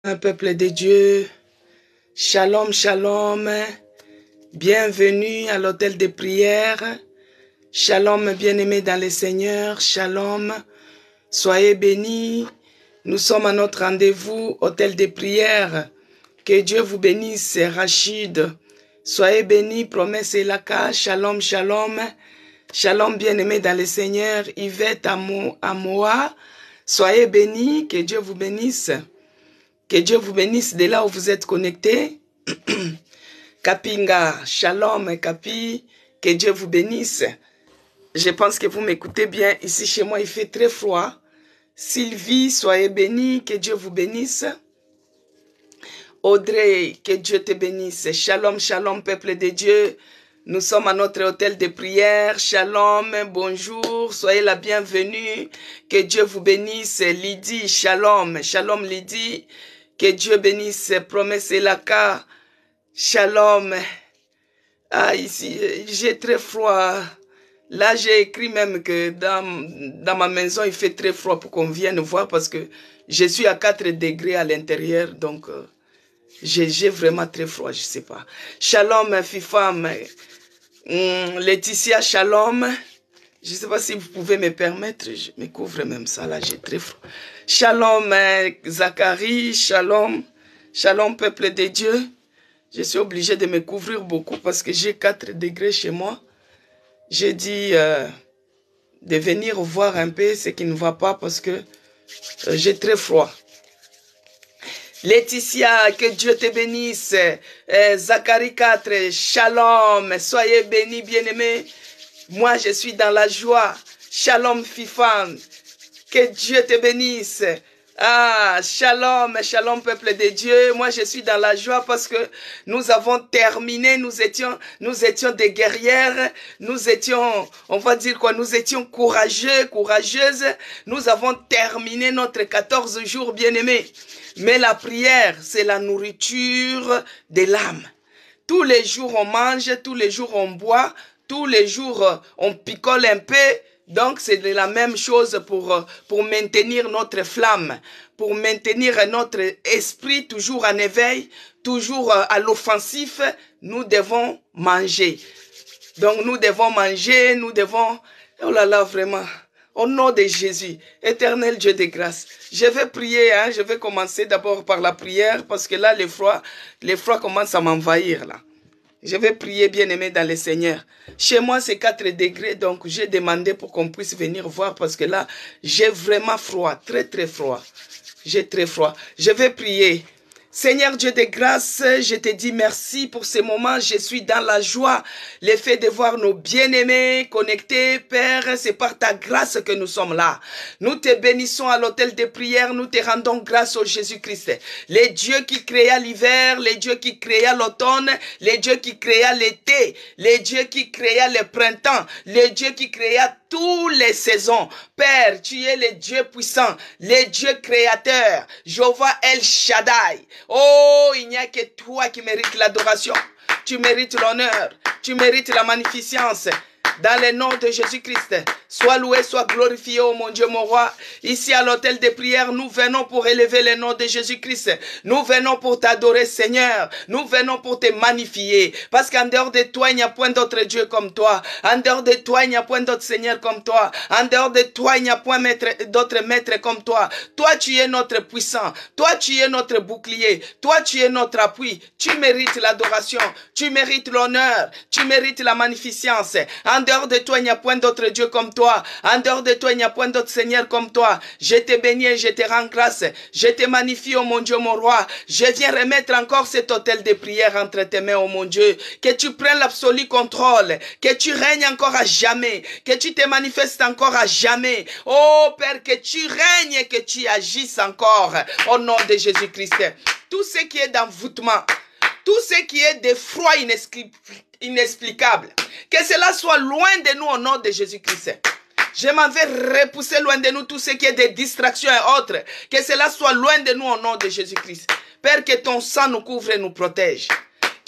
Un peuple de Dieu, shalom, shalom, bienvenue à l'hôtel de prière, shalom bien-aimés dans le Seigneur, shalom, soyez bénis, nous sommes à notre rendez-vous, hôtel de prière, que Dieu vous bénisse, Rachid, soyez bénis, promesse et Laka, shalom, shalom, shalom bien-aimés dans le Seigneur, Yvette Amoa, soyez bénis, que Dieu vous bénisse. Que Dieu vous bénisse de là où vous êtes connectés. Kapinga, shalom, Kapi, que Dieu vous bénisse. Je pense que vous m'écoutez bien. Ici chez moi, il fait très froid. Sylvie, soyez bénis, que Dieu vous bénisse. Audrey, que Dieu te bénisse. Shalom, shalom, peuple de Dieu. Nous sommes à notre hôtel de prière. Shalom, bonjour, soyez la bienvenue. Que Dieu vous bénisse. Lydie, shalom, shalom Lydie. Que Dieu bénisse, promesse et Laka. Shalom. Ah, ici, j'ai très froid. Là, j'ai écrit même que dans ma maison, il fait très froid pour qu'on vienne voir parce que je suis à 4 degrés à l'intérieur. Donc, j'ai vraiment très froid, je sais pas. Shalom, Fifam. Laetitia, shalom. Je ne sais pas si vous pouvez me permettre, je me couvre même ça, là, j'ai très froid. Shalom, Zacharie, shalom, shalom, peuple de Dieu. Je suis obligé de me couvrir beaucoup parce que j'ai 4 degrés chez moi. J'ai dit de venir voir un peu ce qui ne va pas parce que j'ai très froid. Laetitia, que Dieu te bénisse. Zacharie 4, shalom, soyez bénis, bien-aimés. Moi, je suis dans la joie. Shalom, Fifan. Que Dieu te bénisse. Ah, shalom, shalom, peuple de Dieu. Moi, je suis dans la joie parce que nous avons terminé. Nous étions des guerrières. Nous étions, on va dire quoi, nous étions courageux, courageuses. Nous avons terminé notre 14 jours, bien-aimés. Mais la prière, c'est la nourriture de l'âme. Tous les jours, on mange, tous les jours, on boit. Tous les jours, on picole un peu. Donc, c'est de la même chose pour maintenir notre flamme, pour maintenir notre esprit toujours en éveil, toujours à l'offensif. Nous devons manger. Donc, nous devons manger, nous devons... Oh là là, vraiment. Au nom de Jésus, éternel Dieu de grâce, je vais prier, hein, je vais commencer d'abord par la prière parce que là, les froids commencent à m'envahir, là. Je vais prier, bien-aimé, dans le Seigneur. Chez moi, c'est 4 degrés, donc j'ai demandé pour qu'on puisse venir voir parce que là, j'ai vraiment froid, très, très froid. J'ai très froid. Je vais prier. Seigneur Dieu de grâce, je te dis merci pour ces moments. Je suis dans la joie. Le fait de voir nos bien-aimés connectés, Père, c'est par ta grâce que nous sommes là. Nous te bénissons à l'hôtel de prière. Nous te rendons grâce au Jésus-Christ. Les dieux qui créa l'hiver, les dieux qui créa l'automne, les dieux qui créa l'été, les dieux qui créa le printemps, les dieux qui créa toutes les saisons. Père, tu es le Dieu puissant, le Dieu créateur, Jéhovah El Shaddai. Oh, il n'y a que toi qui mérites l'adoration. Tu mérites l'honneur, tu mérites la magnificence. Dans le nom de Jésus-Christ, sois loué, sois glorifié, oh mon Dieu, mon roi. Ici à l'hôtel de prière, nous venons pour élever le nom de Jésus-Christ. Nous venons pour t'adorer, Seigneur. Nous venons pour te magnifier. Parce qu'en dehors de toi, il n'y a point d'autre Dieu comme toi. En dehors de toi, il n'y a point d'autre Seigneur comme toi. En dehors de toi, il n'y a point d'autre maître comme toi. Toi, tu es notre puissant. Toi, tu es notre bouclier. Toi, tu es notre appui. Tu mérites l'adoration. Tu mérites l'honneur. Tu mérites la magnificence. En dehors de toi, il n'y a point d'autre Dieu comme toi. En dehors de toi, il n'y a point d'autre Seigneur comme toi. Je te bénis et je te rends grâce. Je te magnifie, oh mon Dieu, mon roi. Je viens remettre encore cet hôtel de prière entre tes mains, oh mon Dieu. Que tu prennes l'absolu contrôle. Que tu règnes encore à jamais. Que tu te manifestes encore à jamais. Oh Père, que tu règnes et que tu agisses encore. Au nom de Jésus-Christ. Tout ce qui est d'envoûtement. Tout ce qui est de froid inexplicable. Que cela soit loin de nous au nom de Jésus-Christ. Je m'en vais repousser loin de nous tout ce qui est de distractions et autres. Que cela soit loin de nous au nom de Jésus-Christ. Père, que ton sang nous couvre et nous protège.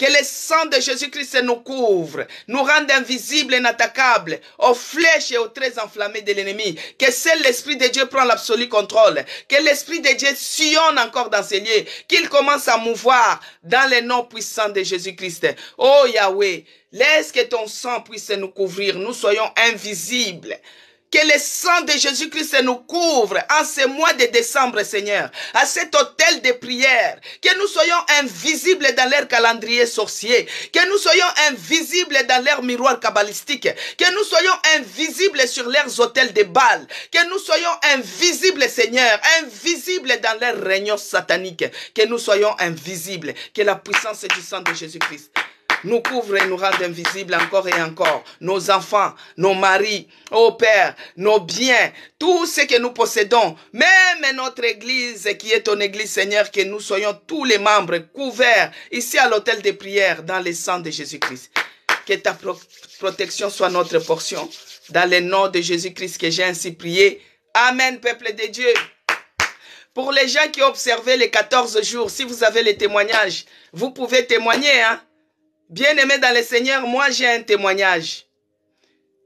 Que le sang de Jésus-Christ nous couvre, nous rende invisibles et inattaquables aux flèches et aux traits enflammés de l'ennemi. Que seul l'Esprit de Dieu prend l'absolu contrôle. Que l'Esprit de Dieu sillonne encore dans ces lieux. Qu'il commence à mouvoir dans le nom puissant de Jésus-Christ. Oh Yahweh, laisse que ton sang puisse nous couvrir. Nous soyons invisibles. Que le sang de Jésus-Christ nous couvre en ce mois de décembre, Seigneur, à cet hôtel de prière. Que nous soyons invisibles dans leur calendrier sorcier. Que nous soyons invisibles dans leur miroir kabbalistique. Que nous soyons invisibles sur leurs hôtels de Baal. Que nous soyons invisibles, Seigneur, invisibles dans leurs réunions sataniques. Que nous soyons invisibles. Que la puissance du sang de Jésus-Christ nous couvre et nous rend invisibles encore et encore. Nos enfants, nos maris, ô Père, nos biens, tout ce que nous possédons, même notre église qui est ton église, Seigneur, que nous soyons tous les membres couverts ici à l'hôtel de prière dans le sang de Jésus-Christ. Que ta protection soit notre portion. Dans le nom de Jésus-Christ que j'ai ainsi prié. Amen, peuple de Dieu. Pour les gens qui ont observé les 14 jours, si vous avez les témoignages, vous pouvez témoigner, hein. Bien-aimé dans le Seigneur, moi j'ai un témoignage.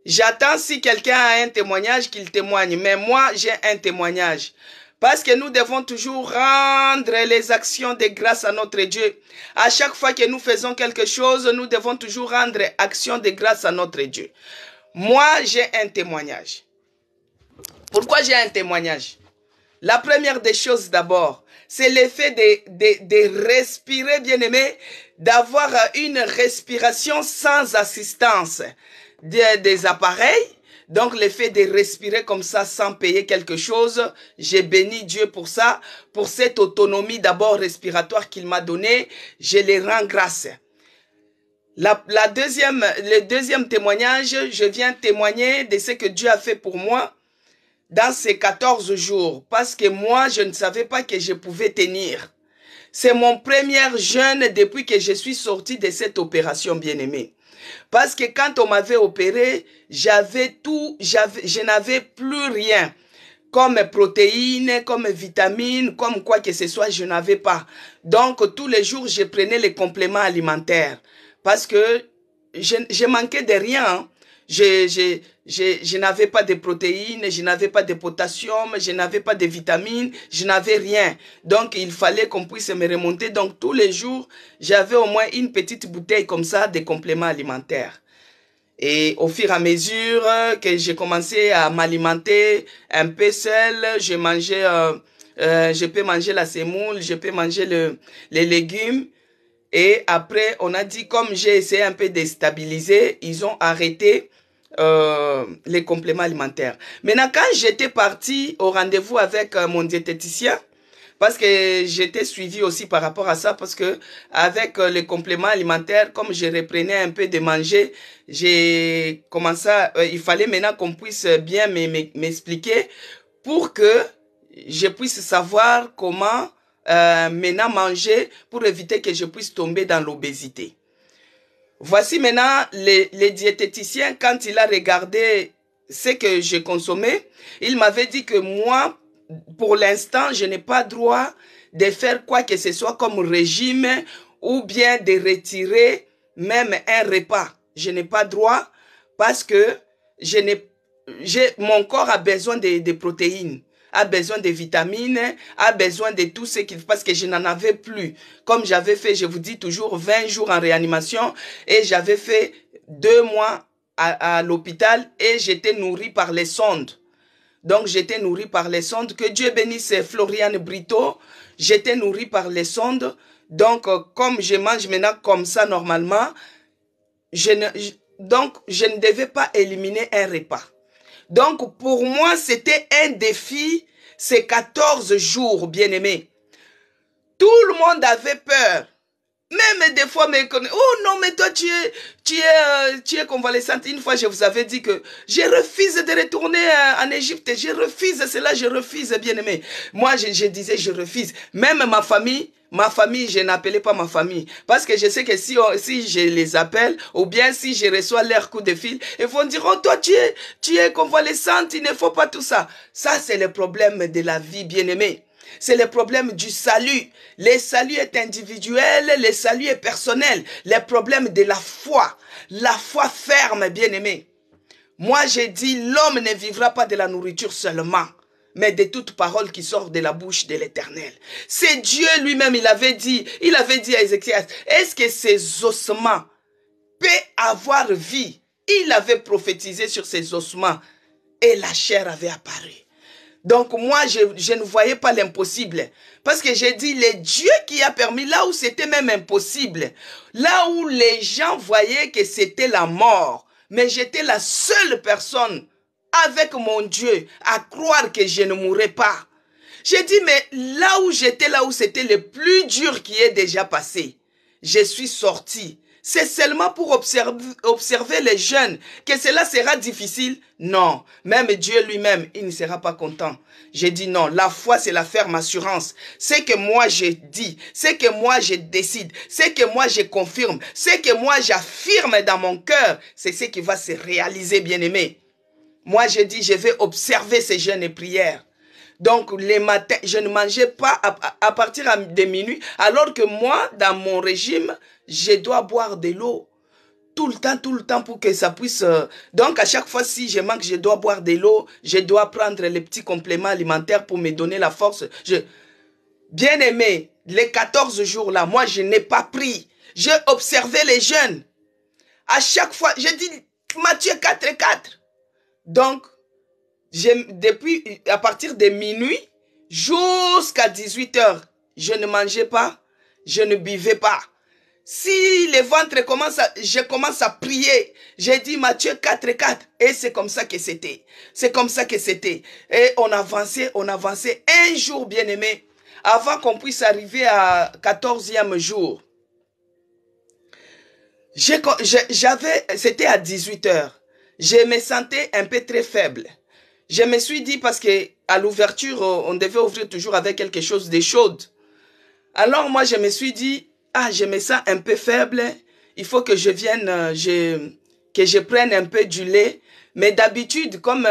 J'attends si quelqu'un a un témoignage qu'il témoigne, mais moi j'ai un témoignage. Parce que nous devons toujours rendre les actions de grâce à notre Dieu. À chaque fois que nous faisons quelque chose, nous devons toujours rendre action de grâce à notre Dieu. Moi j'ai un témoignage. Pourquoi j'ai un témoignage? La première des choses d'abord, c'est l'effet de respirer, bien-aimé, d'avoir une respiration sans assistance des appareils. Donc, l'effet de respirer comme ça sans payer quelque chose, j'ai béni Dieu pour ça, pour cette autonomie d'abord respiratoire qu'il m'a donnée, je les rends grâce. Le deuxième témoignage, je viens témoigner de ce que Dieu a fait pour moi dans ces 14 jours, parce que moi, je ne savais pas que je pouvais tenir. C'est mon premier jeûne depuis que je suis sorti de cette opération, bien-aimée. Parce que quand on m'avait opéré, je n'avais plus rien. Comme protéines, comme vitamines, comme quoi que ce soit, je n'avais pas. Donc, tous les jours, je prenais les compléments alimentaires. Parce que je manquais de rien, hein. Je n'avais pas de protéines, je n'avais pas de potassium, je n'avais pas de vitamines, je n'avais rien. Donc, il fallait qu'on puisse me remonter. Donc, tous les jours, j'avais au moins une petite bouteille comme ça de compléments alimentaires. Et au fur et à mesure que j'ai commencé à m'alimenter un peu seul, je mangeais, je peux manger la semoule, je peux manger les légumes. Et après, on a dit, comme j'ai essayé un peu de stabiliser, ils ont arrêté les compléments alimentaires. Maintenant, quand j'étais parti au rendez-vous avec mon diététicien, parce que j'étais suivi aussi par rapport à ça, parce que avec les compléments alimentaires, comme je reprenais un peu de manger, j'ai commencé il fallait maintenant qu'on puisse bien m'expliquer pour que je puisse savoir comment maintenant manger pour éviter que je puisse tomber dans l'obésité. Voici maintenant les diététiciens, quand il a regardé ce que je consommais, il m'avait dit que moi, pour l'instant, je n'ai pas droit de faire quoi que ce soit comme régime ou bien de retirer même un repas. Je n'ai pas droit parce que mon corps a besoin de protéines, a besoin de vitamines, a besoin de tout ce qu'il faut parce que je n'en avais plus. Comme j'avais fait, je vous dis toujours, 20 jours en réanimation et j'avais fait 2 mois à l'hôpital et j'étais nourri par les sondes. Donc, j'étais nourri par les sondes. Que Dieu bénisse Floriane Brito. J'étais nourri par les sondes. Donc, comme je mange maintenant comme ça normalement, je ne devais pas éliminer un repas. Donc, pour moi, c'était un défi, ces 14 jours, bien-aimés. Tout le monde avait peur. Même des fois, oh non, mais toi, tu es convalescente. Une fois, je vous avais dit que je refuse de retourner en Égypte. Je refuse cela, je refuse, bien-aimé. Moi, je disais, je refuse. Même ma famille, je n'appelais pas ma famille. Parce que je sais que si je les appelle, ou bien si je reçois leur coup de fil, ils vont dire, oh, toi, tu es convalescente, il ne faut pas tout ça. Ça, c'est le problème de la vie, bien-aimé. C'est le problème du salut. Le salut est individuel, le salut est personnel. Le problème de la foi ferme, bien-aimé. Moi, j'ai dit, l'homme ne vivra pas de la nourriture seulement, mais de toute parole qui sort de la bouche de l'Éternel. C'est Dieu lui-même, il avait dit à Ézéchias, est-ce que ces ossements peuvent avoir vie? Il avait prophétisé sur ces ossements et la chair avait apparu. Donc moi, je ne voyais pas l'impossible. Parce que j'ai dit, le Dieu qui a permis, là où c'était même impossible, là où les gens voyaient que c'était la mort, mais j'étais la seule personne avec mon Dieu à croire que je ne mourrais pas. J'ai dit, mais là où j'étais, là où c'était le plus dur qui est déjà passé, je suis sorti. C'est seulement pour observer les jeunes que cela sera difficile. Non, même Dieu lui-même, il ne sera pas content. J'ai dit non, la foi c'est la ferme assurance. C'est que moi je dis, c'est que moi je décide, c'est que moi je confirme, c'est que moi j'affirme dans mon cœur, c'est ce qui va se réaliser, bien-aimé. Moi je dis, je vais observer ces jeûnes et prières. Donc, les matins, je ne mangeais pas à partir de minuit, alors que moi, dans mon régime, je dois boire de l'eau. Tout le temps, pour que ça puisse... Donc, à chaque fois, si je manque, je dois boire de l'eau, je dois prendre les petits compléments alimentaires pour me donner la force. Bien aimé, les 14 jours-là, moi, je n'ai pas pris. J'ai observé les jeunes. À chaque fois, j'ai dit, Matthieu 4:4. Donc, depuis, à partir de minuit jusqu'à 18h, je ne mangeais pas, je ne buvais pas. Si le ventre je commence à prier, j'ai dit Matthieu 4:4, et c'est comme ça que c'était. C'est comme ça que c'était. Et on avançait. Un jour, bien aimé, avant qu'on puisse arriver à 14e jour, c'était à 18h. Je me sentais un peu très faible. Je me suis dit, parce que à l'ouverture, on devait ouvrir toujours avec quelque chose de chaud. Alors moi, je me suis dit, je me sens un peu faible, il faut que je vienne, que je prenne un peu du lait. Mais d'habitude, comme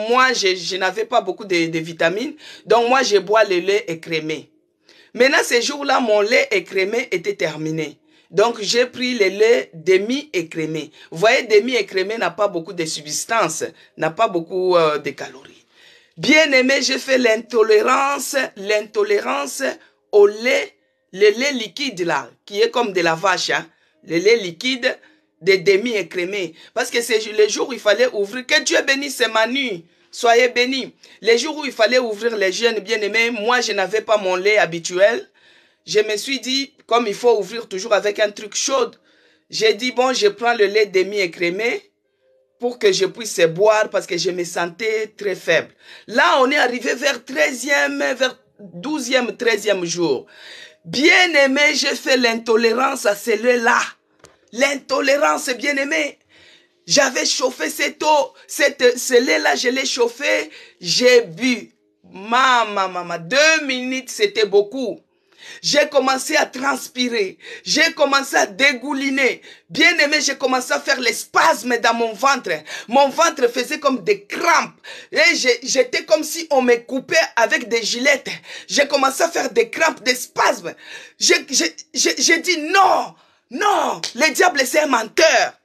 moi, je n'avais pas beaucoup de vitamines, donc moi, je bois le lait écrémé. Maintenant, ces jours-là, mon lait écrémé était terminé. Donc, j'ai pris le lait demi-écrémé. Vous voyez, demi-écrémé n'a pas beaucoup de substances, n'a pas beaucoup de calories. Bien aimé, j'ai fait l'intolérance au lait, le lait liquide là, qui est comme de la vache, hein, le lait liquide de demi-écrémé. Parce que c'est les jours où il fallait ouvrir, que Dieu bénisse ma nuit. Soyez bénis. Les jours où il fallait ouvrir les jeûnes, bien aimés, moi je n'avais pas mon lait habituel. Je me suis dit, comme il faut ouvrir toujours avec un truc chaud, j'ai dit, bon, je prends le lait demi-écrémé pour que je puisse boire parce que je me sentais très faible. Là, on est arrivé vers 12e, 13e jour. Bien aimé, j'ai fait l'intolérance à ce lait-là. L'intolérance, bien aimé. J'avais chauffé cette eau, ce lait-là, je l'ai chauffé, j'ai bu. 2 minutes, c'était beaucoup. J'ai commencé à transpirer, j'ai commencé à dégouliner. Bien aimé, j'ai commencé à faire les spasmes dans mon ventre. Mon ventre faisait comme des crampes. Et j'étais comme si on me coupait avec des gilettes. J'ai commencé à faire des crampes, des spasmes. J'ai dit non, non, le diable c'est un menteur.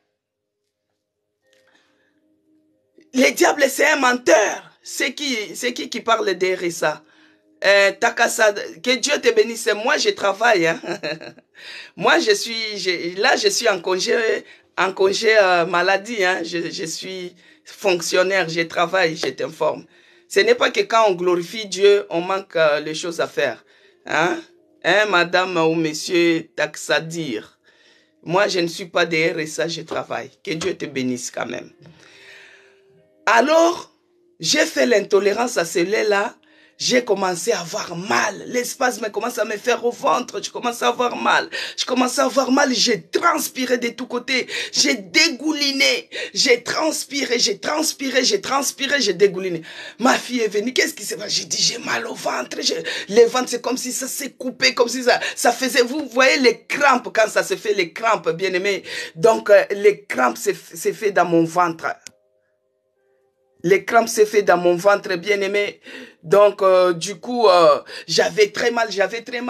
Le diable c'est un menteur. C'est qui parle de RSA? Takasa, que Dieu te bénisse. Moi, je travaille. Hein. Moi, je suis en congé maladie. Hein. Je suis fonctionnaire, je travaille, je t'informe. Ce n'est pas que quand on glorifie Dieu, on manque les choses à faire. Hein, madame ou monsieur Taksadir. Moi, je ne suis pas de RSA, je travaille. Que Dieu te bénisse quand même. Alors, j'ai fait l'intolérance à ce lait-là. J'ai commencé à avoir mal. L'espace me commence à me faire au ventre. Je commence à avoir mal. J'ai transpiré de tous côtés. J'ai dégouliné. J'ai transpiré, j'ai dégouliné. Ma fille est venue. Qu'est-ce qui s'est passé? J'ai dit, j'ai mal au ventre. Le ventre, c'est comme si ça s'est coupé, comme si ça faisait, vous voyez les crampes, quand ça se fait, les crampes, bien aimé. Donc, les crampes, c'est fait dans mon ventre. Les crampes s'est fait dans mon ventre, bien-aimé. Donc, du coup, j'avais très mal,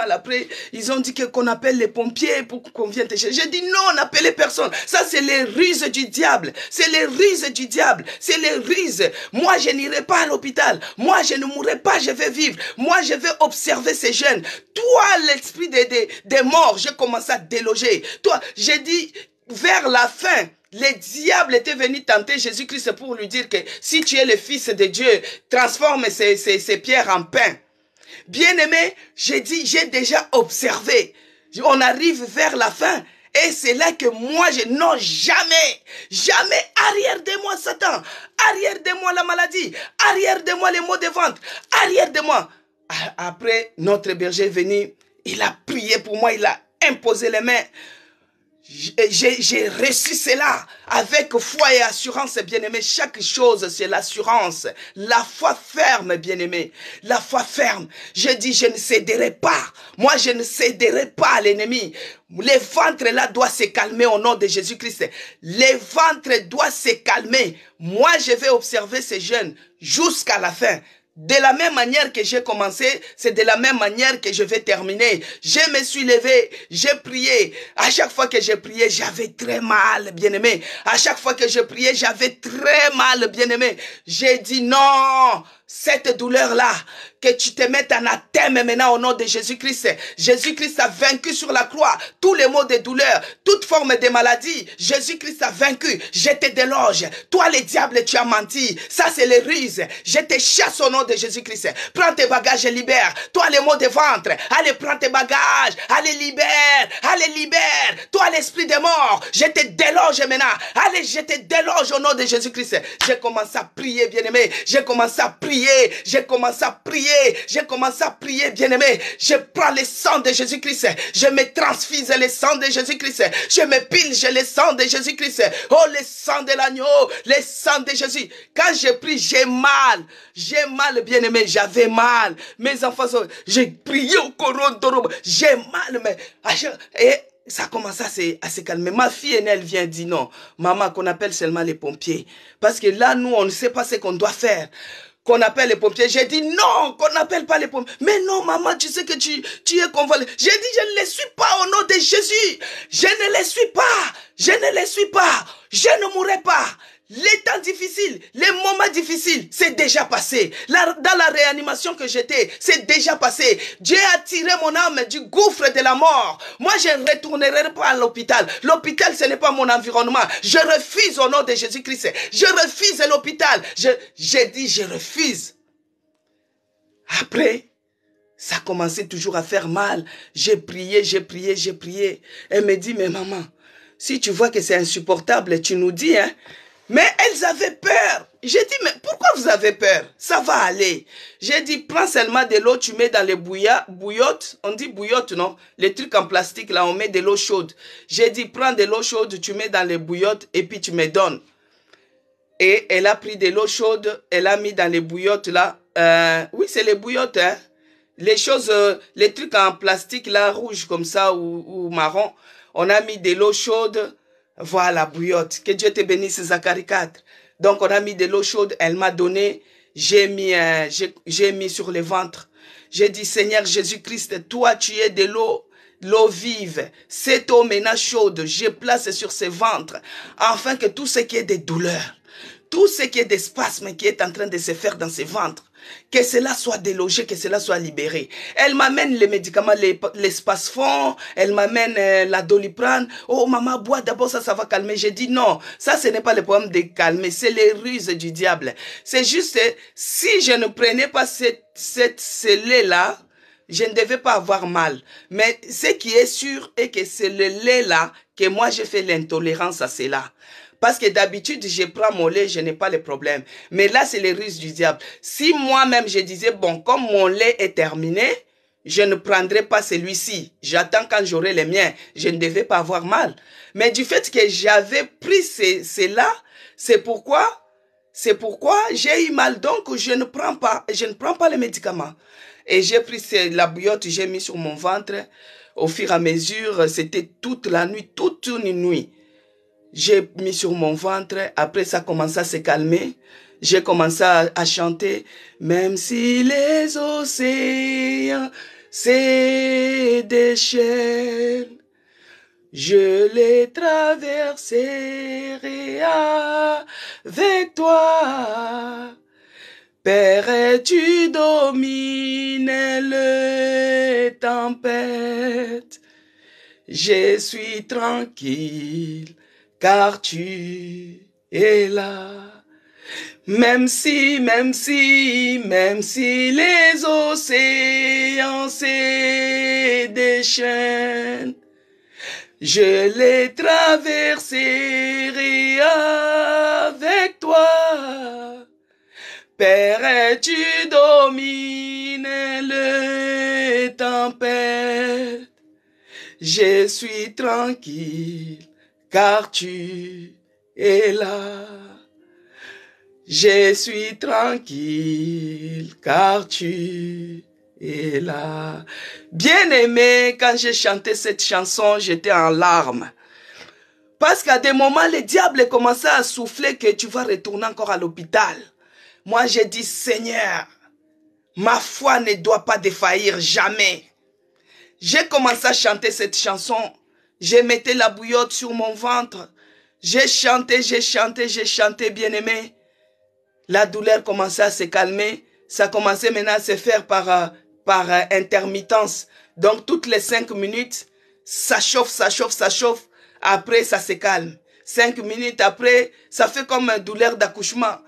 Après, ils ont dit qu'on appelle les pompiers pour qu'on vienne te chercher. J'ai dit non, n'appelez personne. Ça, c'est les ruses du diable. C'est les ruses du diable. C'est les ruses. Moi, je n'irai pas à l'hôpital. Moi, je ne mourrai pas, je vais vivre. Moi, je vais observer ces jeunes. Toi, l'esprit des morts, j'ai commencé à déloger. Toi, j'ai dit, vers la fin, les diables étaient venus tenter Jésus-Christ pour lui dire que si tu es le Fils de Dieu, transforme ces pierres en pain. Bien-aimé, j'ai dit, j'ai déjà observé. On arrive vers la fin. Et c'est là que moi, non, jamais, arrière de moi Satan, arrière de moi la maladie, arrière de moi les maux de ventre, arrière de moi. Après, notre berger est venu, il a prié pour moi, il a imposé les mains. J'ai reçu cela avec foi et assurance, bien-aimé. Chaque chose, c'est l'assurance. La foi ferme, bien-aimé. La foi ferme. Je dis, je ne céderai pas. Moi, je ne céderai pas à l'ennemi. Les ventres là doivent se calmer au nom de Jésus-Christ. Les ventres doivent se calmer. Moi, je vais observer ces jeunes jusqu'à la fin. De la même manière que j'ai commencé, c'est de la même manière que je vais terminer. Je me suis levé, j'ai prié. À chaque fois que j'ai prié, j'avais très mal, bien-aimé. À chaque fois que je priais, j'avais très mal, bien-aimé. J'ai dit non, cette douleur-là, que tu te mettes anathème maintenant au nom de Jésus-Christ. Jésus-Christ a vaincu sur la croix tous les maux de douleur, toute forme de maladie. Jésus-Christ a vaincu. Je te déloge. Toi, le diable, tu as menti. Ça, c'est les ruses. Je te chasse au nom de Jésus-Christ. Prends tes bagages et libère. Toi, les maux de ventre. Allez, prends tes bagages. Allez, libère. Allez, libère. Toi, l'esprit des morts. Je te déloge maintenant. Allez, je te déloge au nom de Jésus-Christ. J'ai commencé à prier, bien-aimé. J'ai commencé à prier. J'ai commencé à prier. J'ai commencé à prier, bien-aimé. Je prends le sang de Jésus-Christ. Je me transfuse le sang de Jésus-Christ. Je me pilge le sang de Jésus-Christ. Oh, le sang de l'agneau. Le sang de Jésus. Quand je prie, j'ai mal. J'ai mal, bien-aimé. J'avais mal. Mes enfants, j'ai prié au coron. J'ai mal, mais... Et ça commence à se calmer. Ma fille aînée, elle vient dire non. Maman, qu'on appelle seulement les pompiers. Parce que là, nous, on ne sait pas ce qu'on doit faire. Qu'on appelle les pompiers. J'ai dit non, qu'on n'appelle pas les pompiers. Mais non, maman, tu sais que tu es convalescent. J'ai dit, je ne les suis pas au nom de Jésus. Je ne les suis pas. Je ne les suis pas. Je ne mourrai pas. Les temps difficiles, les moments difficiles, c'est déjà passé. Dans la réanimation que j'étais, c'est déjà passé. Dieu a tiré mon âme du gouffre de la mort. Moi, je ne retournerai pas à l'hôpital. L'hôpital, ce n'est pas mon environnement. Je refuse au nom de Jésus-Christ. Je refuse l'hôpital. J'ai dit, je refuse. Après, ça commençait toujours à faire mal. J'ai prié. Elle me dit, mais maman, si tu vois que c'est insupportable, tu nous dis, hein. Mais elles avaient peur. J'ai dit, mais pourquoi vous avez peur? Ça va aller. J'ai dit, prends seulement de l'eau, tu mets dans les bouillottes. On dit bouillotte, non? Les trucs en plastique, là, on met de l'eau chaude. J'ai dit, prends de l'eau chaude, tu mets dans les bouillottes et puis tu me donnes. Et elle a pris de l'eau chaude, elle a mis dans les bouillottes, là. Oui, c'est les bouillottes, hein. Les choses, les trucs en plastique, là, rouge comme ça ou marron. On a mis de l'eau chaude. Voilà, bouillotte. Que Dieu te bénisse, Zacharie 4. Donc, on a mis de l'eau chaude. Elle m'a donné. J'ai mis sur le ventre. J'ai dit, Seigneur Jésus-Christ, toi, tu es de l'eau vive. Cette eau maintenant chaude, je place sur ce ventre. Afin que tout ce qui est de douleur, tout ce qui est de spasme qui est en train de se faire dans ce ventre, que cela soit délogé, que cela soit libéré. Elle m'amène les médicaments, les spasfons, elle m'amène la doliprane. Oh maman, bois d'abord, ça va calmer. J'ai dit non, ça ce n'est pas le problème de calmer, c'est les ruses du diable. C'est juste, si je ne prenais pas cette lait-là, je ne devais pas avoir mal. Mais ce qui est sûr est que c'est le lait-là que moi j'ai fait l'intolérance à cela. Parce que d'habitude, je prends mon lait, je n'ai pas de problème. Mais là, c'est les ruses du diable. Si moi-même, je disais, bon, comme mon lait est terminé, je ne prendrai pas celui-ci. J'attends quand j'aurai les miens. Je ne devais pas avoir mal. Mais du fait que j'avais pris cela, c'est pourquoi j'ai eu mal. Donc, je ne prends pas les médicaments. Et j'ai pris la bouillotte, j'ai mis sur mon ventre. Au fur et à mesure, c'était toute la nuit, toute une nuit. J'ai mis sur mon ventre, après ça commençait à se calmer. J'ai commencé à chanter, même si les océans se déchaînent, je les traverserai avec toi. Père, tu domines les tempêtes. Je suis tranquille, car tu es là. Même si les océans se déchaînent, je les traverserai avec toi. Père, tu domines les tempêtes. Je suis tranquille, car tu es là. Je suis tranquille, car tu es là. Bien-aimé, quand j'ai chanté cette chanson, j'étais en larmes. Parce qu'à des moments, le diable commençait à souffler que tu vas retourner encore à l'hôpital. Moi, j'ai dit, Seigneur, ma foi ne doit pas défaillir jamais. J'ai commencé à chanter cette chanson. J'ai mettais la bouillotte sur mon ventre. J'ai chanté, bien-aimé. La douleur commençait à se calmer. Ça commençait maintenant à se faire par intermittence. Donc, toutes les 5 minutes, ça chauffe. Après, ça se calme. 5 minutes après, ça fait comme une douleur d'accouchement.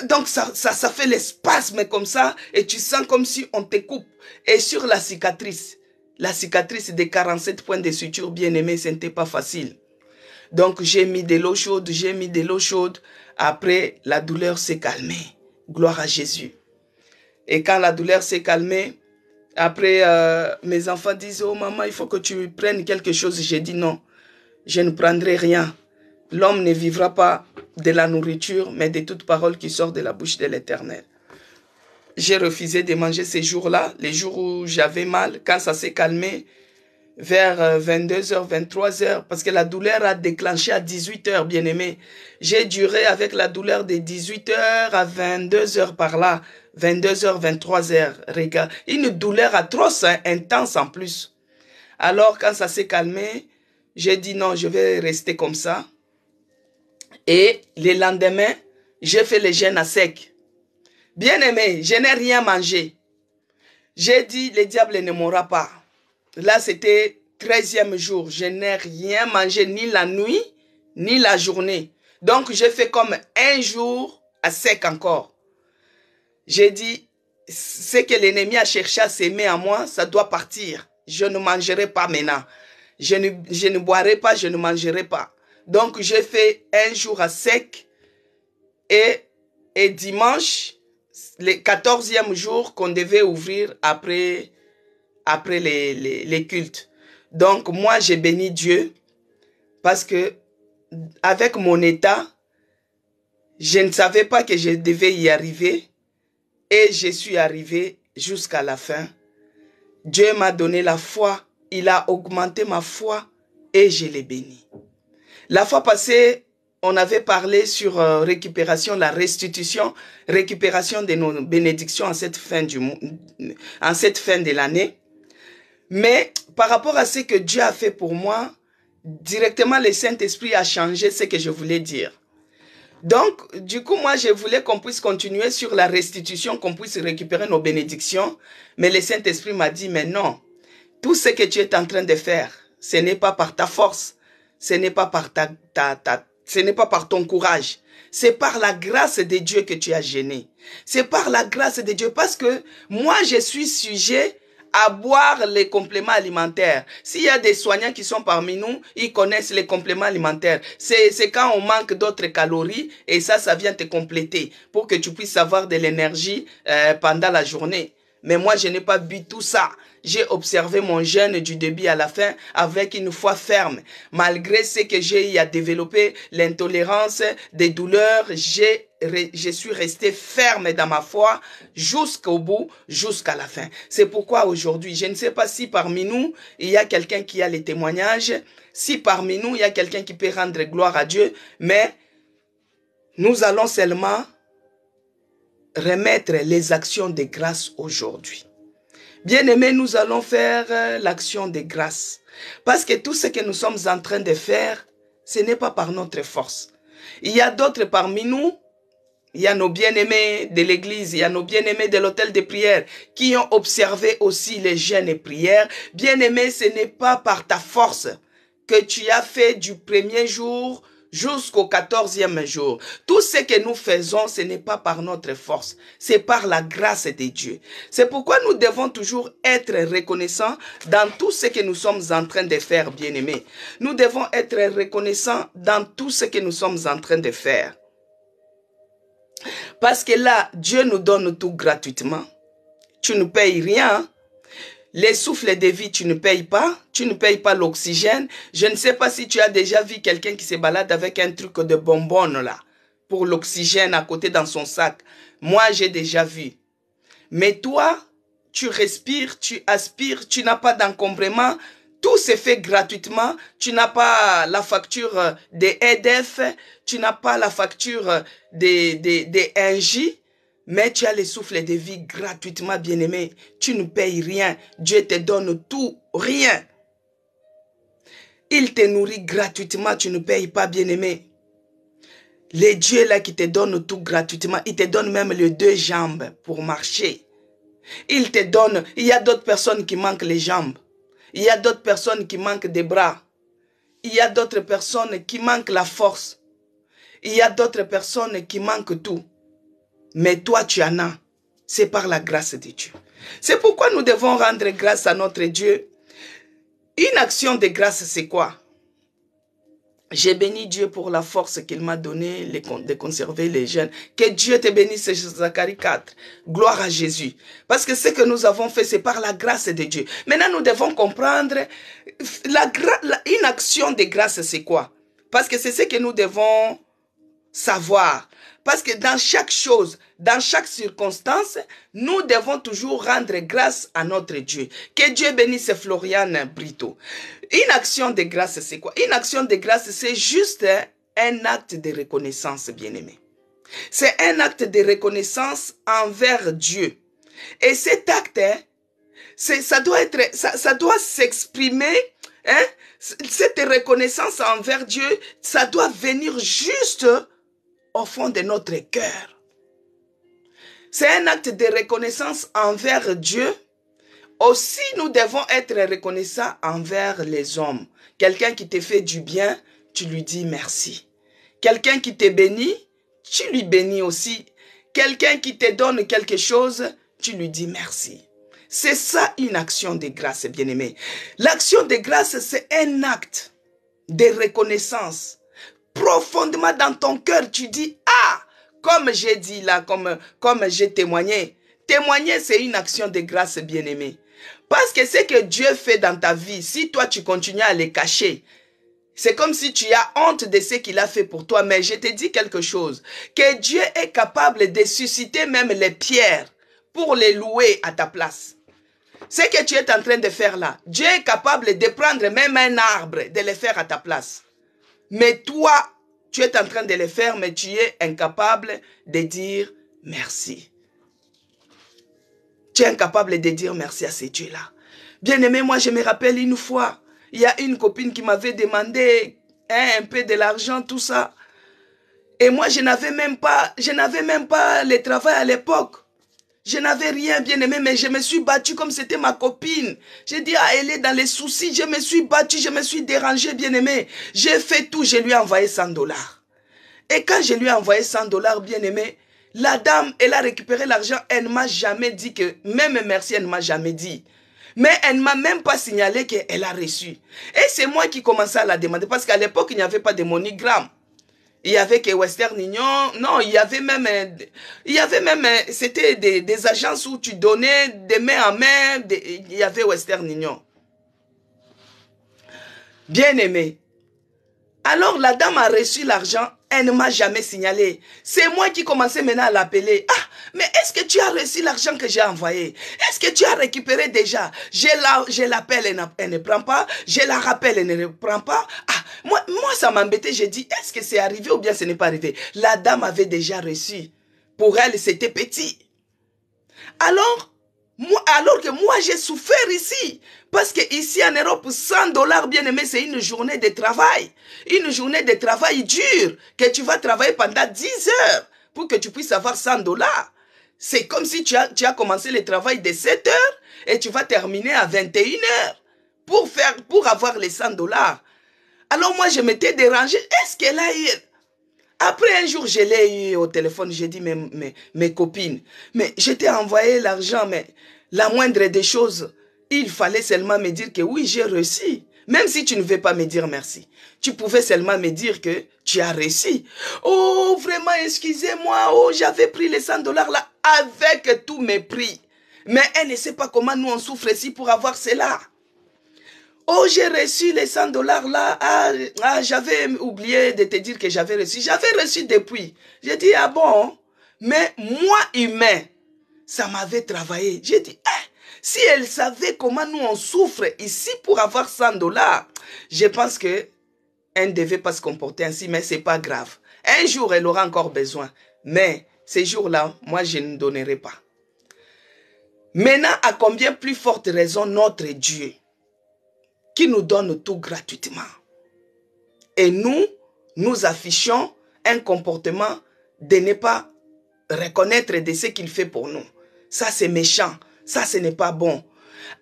Donc, ça fait les spasmes comme ça. Et tu sens comme si on te coupe. Et sur la cicatrice de 47 points de suture, bien-aimé, ce n'était pas facile. Donc, j'ai mis de l'eau chaude, Après, la douleur s'est calmée. Gloire à Jésus. Et quand la douleur s'est calmée, après, mes enfants disent, oh maman, il faut que tu prennes quelque chose. J'ai dit non, je ne prendrai rien. L'homme ne vivra pas de la nourriture, mais de toute parole qui sort de la bouche de l'Éternel. J'ai refusé de manger ces jours-là, les jours où j'avais mal. Quand ça s'est calmé, vers 22h, 23h, parce que la douleur a déclenché à 18h, bien-aimé. J'ai duré avec la douleur de 18h à 22h par là, 22h, 23h. Regarde, une douleur atroce, intense en plus. Alors, quand ça s'est calmé, j'ai dit non, je vais rester comme ça. Et le lendemain, j'ai fait le jeûne à sec. Bien-aimé, je n'ai rien mangé. J'ai dit, le diable ne mourra pas. Là, c'était 13e jour. Je n'ai rien mangé, ni la nuit, ni la journée. Donc, j'ai fait comme un jour à sec encore. J'ai dit, ce que l'ennemi a cherché à s'aimer à moi, ça doit partir. Je ne mangerai pas maintenant. Je ne boirai pas, je ne mangerai pas. Donc, j'ai fait un jour à sec et dimanche, le 14e jour qu'on devait ouvrir après les cultes. Donc, moi, j'ai béni Dieu parce que avec mon état, je ne savais pas que je devais y arriver et je suis arrivé jusqu'à la fin. Dieu m'a donné la foi, il a augmenté ma foi et je l'ai béni. La fois passée, on avait parlé sur récupération, la restitution, récupération de nos bénédictions en cette fin de l'année. Mais par rapport à ce que Dieu a fait pour moi, directement le Saint-Esprit a changé ce que je voulais dire. Donc, du coup, moi, je voulais qu'on puisse continuer sur la restitution, qu'on puisse récupérer nos bénédictions. Mais le Saint-Esprit m'a dit, mais non, tout ce que tu es en train de faire, ce n'est pas par ta force, ce n'est pas par ce n'est pas par ton courage. C'est par la grâce de Dieu que tu as gêné. C'est par la grâce de Dieu parce que moi, je suis sujet à boire les compléments alimentaires. S'il y a des soignants qui sont parmi nous, ils connaissent les compléments alimentaires. C'est quand on manque d'autres calories et ça vient te compléter pour que tu puisses avoir de l'énergie pendant la journée. Mais moi, je n'ai pas bu tout ça. J'ai observé mon jeûne du début à la fin avec une foi ferme. Malgré ce que j'ai eu à développer, l'intolérance, des douleurs, je suis resté ferme dans ma foi jusqu'au bout, jusqu'à la fin. C'est pourquoi aujourd'hui, je ne sais pas si parmi nous, il y a quelqu'un qui a les témoignages, si parmi nous, il y a quelqu'un qui peut rendre gloire à Dieu, mais nous allons seulement remettre les actions de grâce aujourd'hui. Bien-aimés, nous allons faire l'action de grâce. Parce que tout ce que nous sommes en train de faire, ce n'est pas par notre force. Il y a d'autres parmi nous, il y a nos bien-aimés de l'église, il y a nos bien-aimés de l'hôtel de prière qui ont observé aussi les jeûnes et prières. Bien-aimés, ce n'est pas par ta force que tu as fait du premier jour jusqu'au 14e jour. Tout ce que nous faisons, ce n'est pas par notre force, c'est par la grâce de Dieu. C'est pourquoi nous devons toujours être reconnaissants dans tout ce que nous sommes en train de faire, bien-aimés. Nous devons être reconnaissants dans tout ce que nous sommes en train de faire. Parce que là, Dieu nous donne tout gratuitement. Tu ne payes rien. Les souffles de vie, tu ne payes pas. Tu ne payes pas l'oxygène. Je ne sais pas si tu as déjà vu quelqu'un qui se balade avec un truc de bonbonne là, pour l'oxygène à côté dans son sac. Moi, j'ai déjà vu. Mais toi, tu respires, tu aspires, tu n'as pas d'encombrement. Tout se fait gratuitement. Tu n'as pas la facture des EDF. Tu n'as pas la facture des NJ. Mais tu as les souffles de vie gratuitement, bien-aimé. Tu ne payes rien. Dieu te donne tout, rien. Il te nourrit gratuitement. Tu ne payes pas, bien-aimé. Les dieux là qui te donnent tout gratuitement, il te donne même les 2 jambes pour marcher. Il te donne, il y a d'autres personnes qui manquent les jambes. Il y a d'autres personnes qui manquent des bras. Il y a d'autres personnes qui manquent la force. Il y a d'autres personnes qui manquent tout. Mais toi, tu en as. C'est par la grâce de Dieu. C'est pourquoi nous devons rendre grâce à notre Dieu. Une action de grâce, c'est quoi? J'ai béni Dieu pour la force qu'il m'a donnée de conserver les jeunes. Que Dieu te bénisse, Zacharie 4. Gloire à Jésus. Parce que ce que nous avons fait, c'est par la grâce de Dieu. Maintenant, nous devons comprendre une action de grâce, c'est quoi? Parce que c'est ce que nous devons savoir. Parce que dans chaque chose, dans chaque circonstance, nous devons toujours rendre grâce à notre Dieu. Que Dieu bénisse Floriane Brito. Une action de grâce, c'est quoi? Une action de grâce, c'est juste un acte de reconnaissance, bien-aimé. C'est un acte de reconnaissance envers Dieu. Et cet acte, ça doit s'exprimer, hein? Cette reconnaissance envers Dieu, ça doit venir juste au fond de notre cœur. C'est un acte de reconnaissance envers Dieu. Aussi, nous devons être reconnaissants envers les hommes. Quelqu'un qui te fait du bien, tu lui dis merci. Quelqu'un qui te bénit, tu lui bénis aussi. Quelqu'un qui te donne quelque chose, tu lui dis merci. C'est ça une action de grâce, bien-aimé. L'action de grâce, c'est un acte de reconnaissance. Profondément dans ton cœur, tu dis, ah, comme j'ai dit là, comme j'ai témoigné. Témoigner, c'est une action de grâce, bien-aimé. Parce que ce que Dieu fait dans ta vie, si toi tu continues à les cacher, c'est comme si tu as honte de ce qu'il a fait pour toi. Mais je te dis quelque chose, que Dieu est capable de susciter même les pierres pour les louer à ta place. Ce que tu es en train de faire là, Dieu est capable de prendre même un arbre, de le faire à ta place. Mais toi, tu es en train de le faire, mais tu es incapable de dire merci. Tu es incapable de dire merci à ce Dieu-là. Bien-aimé, moi je me rappelle une fois, il y a une copine qui m'avait demandé un peu de l'argent, tout ça. Et moi je n'avais même pas le travail à l'époque. Je n'avais rien, bien-aimé, mais je me suis battu comme c'était ma copine. J'ai dit, ah, elle est dans les soucis. Je me suis battu, je me suis dérangé, bien-aimé. J'ai fait tout, je lui ai envoyé $100. Et quand je lui ai envoyé $100, bien-aimé, la dame, elle a récupéré l'argent. Elle ne m'a jamais dit que, même merci, elle ne m'a jamais dit. Mais elle ne m'a même pas signalé qu'elle a reçu. Et c'est moi qui commençais à la demander, parce qu'à l'époque, il n'y avait pas de MoneyGram. Il y avait que Western Union, non, il y avait même, c'était des agences où tu donnais de main en main, il y avait Western Union. Bien aimé. Alors la dame a reçu l'argent, elle ne m'a jamais signalé. C'est moi qui commençais maintenant à l'appeler. Ah, mais est-ce que tu as reçu l'argent que j'ai envoyé? Est-ce que tu as récupéré déjà? Je l'appelle, elle ne prend pas. Je la rappelle, elle ne prend pas. Ah, moi ça m'embêtait. J'ai dit, est-ce que c'est arrivé ou bien ce n'est pas arrivé? La dame avait déjà reçu. Pour elle, c'était petit. Alors que moi, j'ai souffert ici. Parce que ici en Europe, 100 dollars, bien aimé, c'est une journée de travail. Une journée de travail dure, que tu vas travailler pendant 10 heures pour que tu puisses avoir 100 dollars. C'est comme si tu as commencé le travail de 7 heures et tu vas terminer à 21 heures pour avoir les 100 dollars. Alors moi, je m'étais dérangé. Est-ce qu'elle a eu... Après un jour, je l'ai eu au téléphone, j'ai dit mes copines, mais je t'ai envoyé l'argent, mais la moindre des choses, il fallait seulement me dire que oui, j'ai reçu. Même si tu ne veux pas me dire merci, tu pouvais seulement me dire que tu as reçu. Oh, vraiment, excusez-moi, oh, j'avais pris les 100 dollars là avec tout mes prix. Mais elle ne sait pas comment nous on souffre ici pour avoir cela. Oh, j'ai reçu les 100 dollars là. Ah, j'avais oublié de te dire que j'avais reçu. J'avais reçu depuis. J'ai dit, ah bon? Mais moi, humain, ça m'avait travaillé. J'ai dit, si elle savait comment nous on souffre ici pour avoir 100 dollars, je pense que elle ne devait pas se comporter ainsi, mais c'est pas grave. Un jour, elle aura encore besoin. Mais ces jours-là, moi, je ne donnerai pas. Maintenant, à combien plus forte raison notre Dieu, qui nous donne tout gratuitement. Et nous affichons un comportement de ne pas reconnaître de ce qu'il fait pour nous. Ça, c'est méchant. Ça, ce n'est pas bon.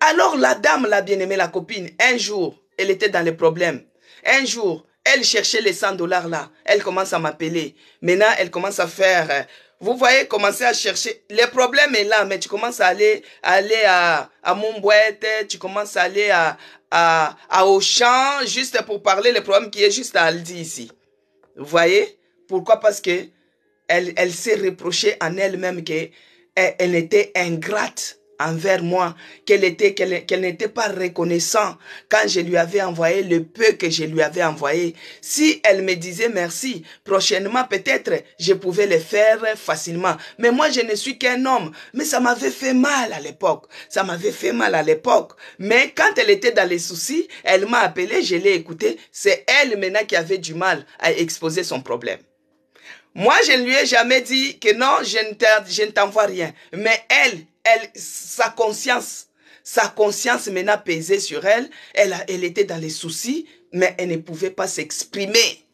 Alors, la dame, la bien-aimée, la copine, un jour, elle était dans les problèmes. Un jour, elle cherchait les 100 dollars là. Elle commence à m'appeler. Maintenant, elle commence à faire... Vous voyez, commencer à chercher. Le problème est là, mais tu commences à aller à Montboîte, tu commences à aller à Auchan, juste pour parler le problème qui est juste à Aldi ici. Vous voyez? Pourquoi? Parce que elle s'est reprochée en elle-même qu'elle était ingrate envers moi, qu'elle n'était pas reconnaissante quand je lui avais envoyé le peu que je lui avais envoyé. Si elle me disait merci, prochainement peut-être je pouvais le faire facilement. Mais moi je ne suis qu'un homme. Mais ça m'avait fait mal à l'époque. Ça m'avait fait mal à l'époque. Mais quand elle était dans les soucis, elle m'a appelé, je l'ai écouté. C'est elle maintenant qui avait du mal à exposer son problème. Moi, je ne lui ai jamais dit que non, je ne t'envoie rien. Mais sa conscience maintenant pesait sur elle. Elle était dans les soucis, mais elle ne pouvait pas s'exprimer.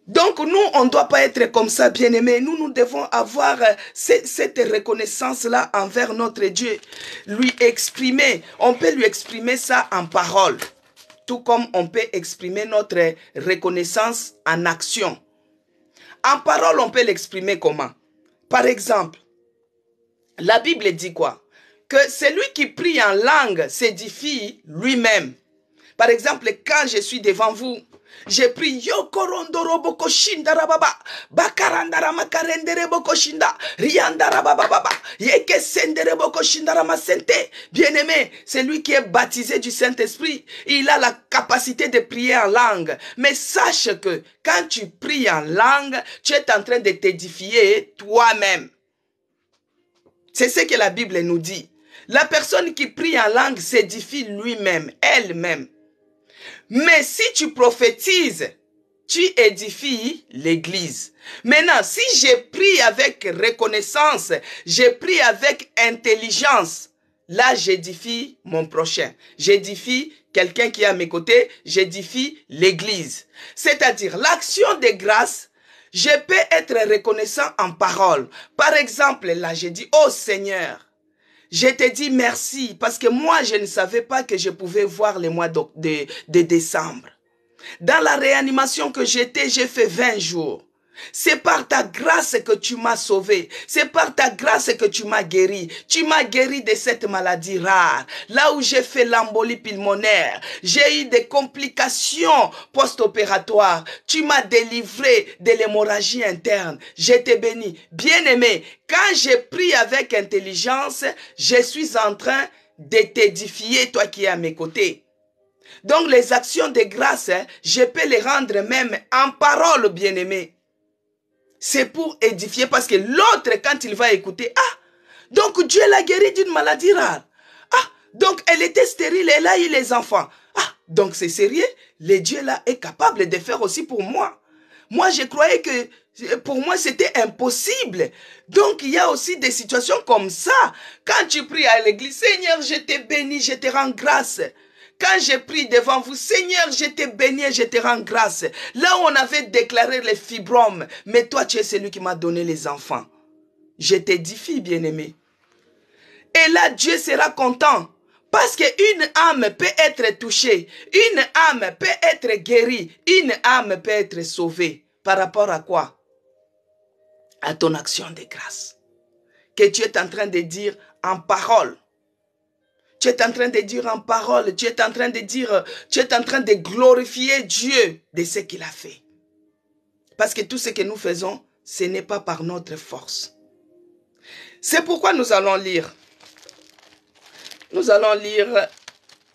Donc, nous, on ne doit pas être comme ça, bien-aimés. Nous devons avoir cette reconnaissance-là envers notre Dieu. Lui exprimer. On peut lui exprimer ça en parole. Tout comme on peut exprimer notre reconnaissance en action. En parole, on peut l'exprimer comment? Par exemple, la Bible dit quoi? Que celui qui prie en langue s'édifie lui-même. Par exemple, quand je suis devant vous, je prie Yokorondoro boko shinda rababa, bakarandara makarendere boko shinda, riandara bababa, yeke sendere boko shinda ramasente. Bien-aimé, celui qui est baptisé du Saint-Esprit, il a la capacité de prier en langue. Mais sache que quand tu pries en langue, tu es en train de t'édifier toi-même. C'est ce que la Bible nous dit. La personne qui prie en langue s'édifie lui-même, elle-même. Mais si tu prophétises, tu édifies l'église. Maintenant, si je prie avec reconnaissance, je prie avec intelligence, là j'édifie mon prochain. J'édifie quelqu'un qui est à mes côtés, j'édifie l'église. C'est-à-dire l'action de grâce, je peux être reconnaissant en parole. Par exemple, là j'ai dit, oh Seigneur, je te dis merci parce que moi, je ne savais pas que je pouvais voir le mois de décembre. Dans la réanimation que j'étais, j'ai fait 20 jours. C'est par ta grâce que tu m'as sauvé. C'est par ta grâce que tu m'as guéri. Tu m'as guéri de cette maladie rare. Là où j'ai fait l'embolie pulmonaire, j'ai eu des complications post-opératoires. Tu m'as délivré de l'hémorragie interne. Je t'ai béni. Bien-aimé, quand j'ai pris avec intelligence, je suis en train de t'édifier, toi qui es à mes côtés. Donc les actions de grâce, je peux les rendre même en parole, bien-aimé. C'est pour édifier parce que l'autre, quand il va écouter, ah, donc Dieu l'a guéri d'une maladie rare. Ah, donc elle était stérile, elle a eu les enfants. Ah, donc c'est sérieux, le Dieu là est capable de faire aussi pour moi. Moi, je croyais que Pour moi, c'était impossible. Donc, il y a aussi des situations comme ça. Quand tu pries à l'église, Seigneur, je te bénis, je te rends grâce. Quand je prie devant vous, Seigneur, je te bénis, je te rends grâce. Là où on avait déclaré les fibromes, mais toi, tu es celui qui m'a donné les enfants. Je t'édifie, bien-aimé. Et là, Dieu sera content. Parce qu'une âme peut être touchée, une âme peut être guérie, une âme peut être sauvée. Par rapport à quoi? À ton action de grâce. Que tu es en train de dire en parole. Tu es en train de dire en parole, tu es en train de dire, tu es en train de glorifier Dieu de ce qu'il a fait. Parce que tout ce que nous faisons, ce n'est pas par notre force. C'est pourquoi nous allons lire. Nous allons lire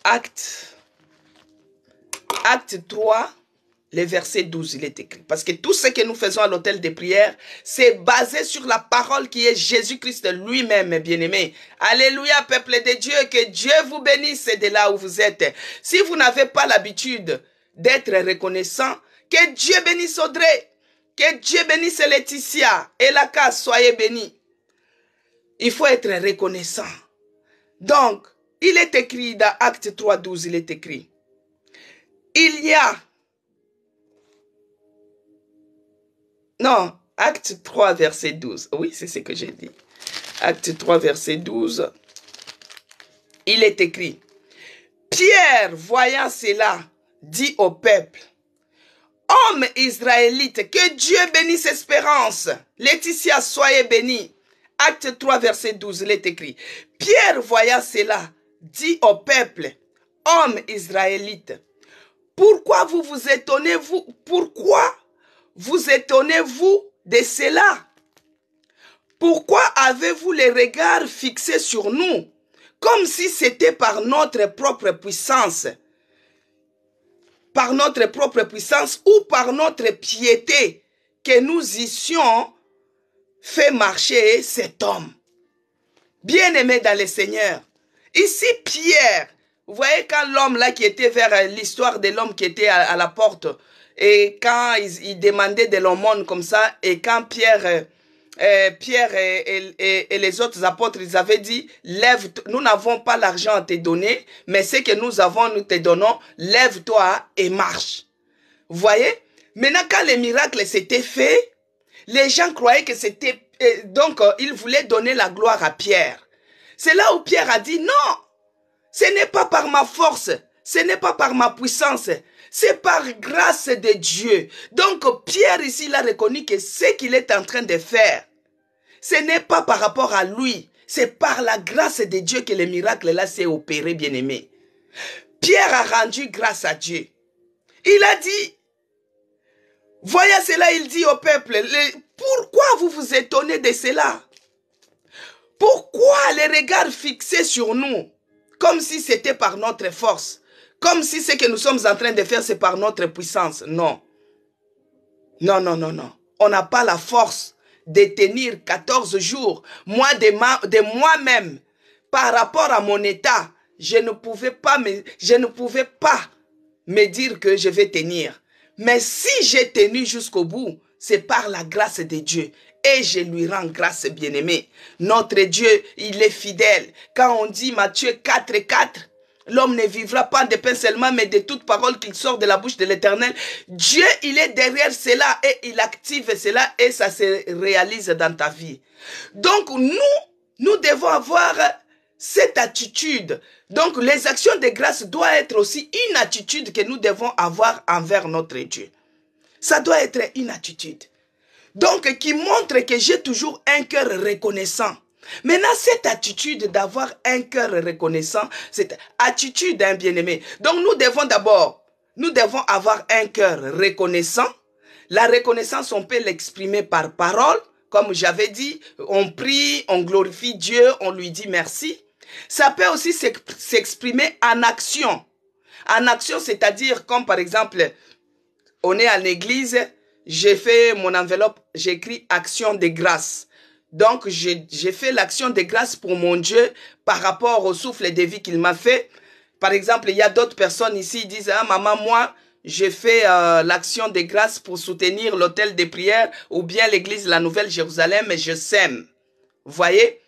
Acte 3, le verset 12, il est écrit. Parce que tout ce que nous faisons à l'autel des prières, c'est basé sur la parole qui est Jésus-Christ lui-même, bien-aimé. Alléluia, peuple de Dieu, que Dieu vous bénisse de là où vous êtes. Si vous n'avez pas l'habitude d'être reconnaissant, que Dieu bénisse Audrey, que Dieu bénisse Laetitia et la case, soyez bénis. Il faut être reconnaissant. Donc, il est écrit dans Acte 3, 12, il est écrit. Il y a... Non, Acte 3, verset 12. Oui, c'est ce que j'ai dit. Acte 3, verset 12. Il est écrit. Pierre, voyant cela, dit au peuple, hommes israélites, que Dieu bénisse Espérance. Laetitia, soyez bénis. Acte 3, verset 12, il est écrit. Pierre, voyant cela, dit au peuple, hommes israélites, pourquoi vous vous étonnez-vous? Pourquoi vous étonnez-vous de cela? Pourquoi avez-vous les regards fixés sur nous, comme si c'était par notre propre puissance, ou par notre piété que nous eussions fait marcher cet homme? Bien-aimé dans le Seigneur, ici Pierre, vous voyez quand l'homme là qui était vers l'histoire de l'homme qui était à la porte, et quand il demandait de l'aumône comme ça, et quand Pierre et les autres apôtres, ils avaient dit, lève, nous n'avons pas l'argent à te donner, mais ce que nous avons, nous te donnons, lève-toi et marche. Vous voyez? Maintenant, quand les miracles s'étaient faits, les gens croyaient que c'était... Donc, ils voulaient donner la gloire à Pierre. C'est là où Pierre a dit, non, ce n'est pas par ma force, ce n'est pas par ma puissance, c'est par grâce de Dieu. Donc, Pierre ici, il a reconnu que ce qu'il est en train de faire, ce n'est pas par rapport à lui, c'est par la grâce de Dieu que le miracle là s'est opéré, bien-aimé. Pierre a rendu grâce à Dieu. Il a dit, voyez cela, il dit au peuple, pourquoi vous vous étonnez de cela? Pourquoi les regards fixés sur nous, comme si c'était par notre force, comme si ce que nous sommes en train de faire, c'est par notre puissance? Non. Non, non, non, non. On n'a pas la force de tenir 14 jours. Moi, de moi-même, par rapport à mon état, je ne pouvais pas me dire que je vais tenir. Mais si j'ai tenu jusqu'au bout, c'est par la grâce de Dieu. Et je lui rends grâce, bien-aimé. Notre Dieu, il est fidèle. Quand on dit Matthieu 4:4, l'homme ne vivra pas de pain seulement, mais de toute parole qui sort de la bouche de l'Éternel. Dieu, il est derrière cela et il active cela et ça se réalise dans ta vie. Donc, nous devons avoir cette attitude. Donc, les actions de grâce doivent être aussi une attitude que nous devons avoir envers notre Dieu. Ça doit être une attitude. Donc, qui montre que j'ai toujours un cœur reconnaissant. Maintenant, cette attitude d'avoir un cœur reconnaissant, cette attitude, hein, bien-aimé. Donc, nous devons avoir un cœur reconnaissant. La reconnaissance, on peut l'exprimer par parole. Comme j'avais dit, on prie, on glorifie Dieu, on lui dit merci. Ça peut aussi s'exprimer en action. En action, c'est-à-dire comme par exemple, on est à l'église, j'ai fait mon enveloppe, j'écris action de grâce. Donc, j'ai fait l'action de grâce pour mon Dieu par rapport au souffle de vie qu'il m'a fait. Par exemple, il y a d'autres personnes ici qui disent, ah maman, moi, je fais l'action de grâce pour soutenir l'hôtel de prière ou bien l'église de la Nouvelle Jérusalem et je sème. Vous voyez?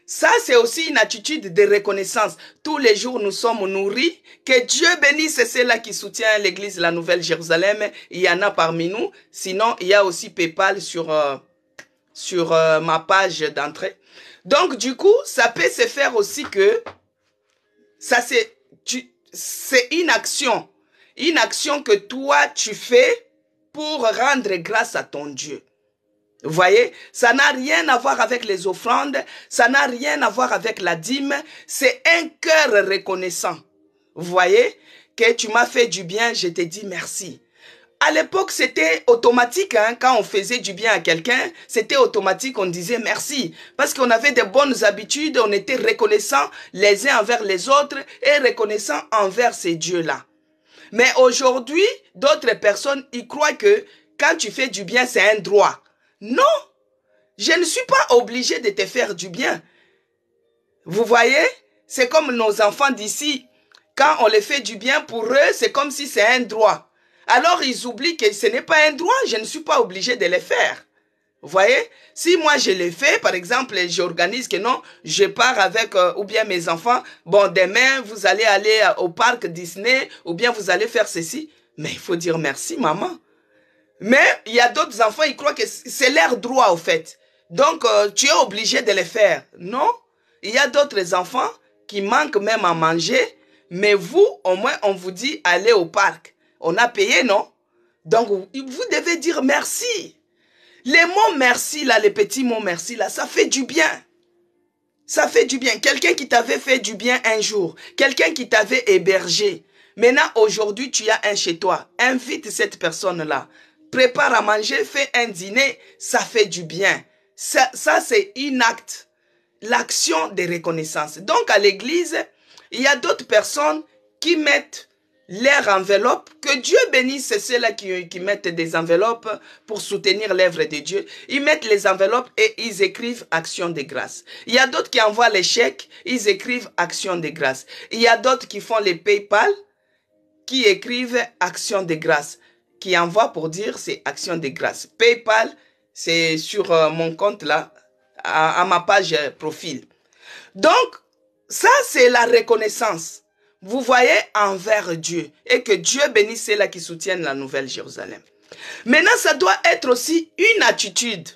Ça, c'est aussi une attitude de reconnaissance. Tous les jours, nous sommes nourris. Que Dieu bénisse ceux-là qui soutiennent l'église de la Nouvelle Jérusalem. Il y en a parmi nous. Sinon, il y a aussi PayPal sur ma page d'entrée. Donc, du coup, ça peut se faire aussi que ça c'est une action. Une action que toi, tu fais pour rendre grâce à ton Dieu. Vous voyez, ça n'a rien à voir avec les offrandes, ça n'a rien à voir avec la dîme, c'est un cœur reconnaissant. Vous voyez, que tu m'as fait du bien, je te dis merci. À l'époque, c'était automatique, hein, quand on faisait du bien à quelqu'un, c'était automatique, on disait merci. Parce qu'on avait de bonnes habitudes, on était reconnaissants les uns envers les autres et reconnaissants envers ces dieux-là. Mais aujourd'hui, d'autres personnes, ils croient que quand tu fais du bien, c'est un droit. Non, je ne suis pas obligé de te faire du bien. Vous voyez, c'est comme nos enfants d'ici. Quand on les fait du bien pour eux, c'est comme si c'est un droit. Alors ils oublient que ce n'est pas un droit, je ne suis pas obligé de les faire. Vous voyez, si moi je le fais, par exemple, j'organise que non, je pars avec, ou bien mes enfants, bon, demain, vous allez aller au parc Disney, ou bien vous allez faire ceci. Mais il faut dire merci, maman. Mais il y a d'autres enfants, ils croient que c'est leur droit, au fait. Donc, tu es obligé de les faire. Non, il y a d'autres enfants qui manquent même à manger, mais vous, au moins, on vous dit, allez au parc. On a payé, non? Donc, vous devez dire merci. Les mots merci, là, les petits mots merci, là, ça fait du bien. Ça fait du bien. Quelqu'un qui t'avait fait du bien un jour, quelqu'un qui t'avait hébergé. Maintenant, aujourd'hui, tu as un chez toi. Invite cette personne-là. Prépare à manger, fais un dîner, ça fait du bien. Ça c'est un acte, l'action de reconnaissance. Donc, à l'église, il y a d'autres personnes qui mettent leur enveloppe. Que Dieu bénisse ceux-là qui mettent des enveloppes pour soutenir l'œuvre de Dieu. Ils mettent les enveloppes et ils écrivent action de grâce. Il y a d'autres qui envoient les chèques, ils écrivent action de grâce. Il y a d'autres qui font les PayPal, qui écrivent action de grâce. Qui envoie pour dire c'est action de grâce. PayPal, c'est sur mon compte là, à ma page profil. Donc, ça c'est la reconnaissance. Vous voyez, envers Dieu. Et que Dieu bénisse ceux-là qui soutiennent la Nouvelle Jérusalem. Maintenant, ça doit être aussi une attitude.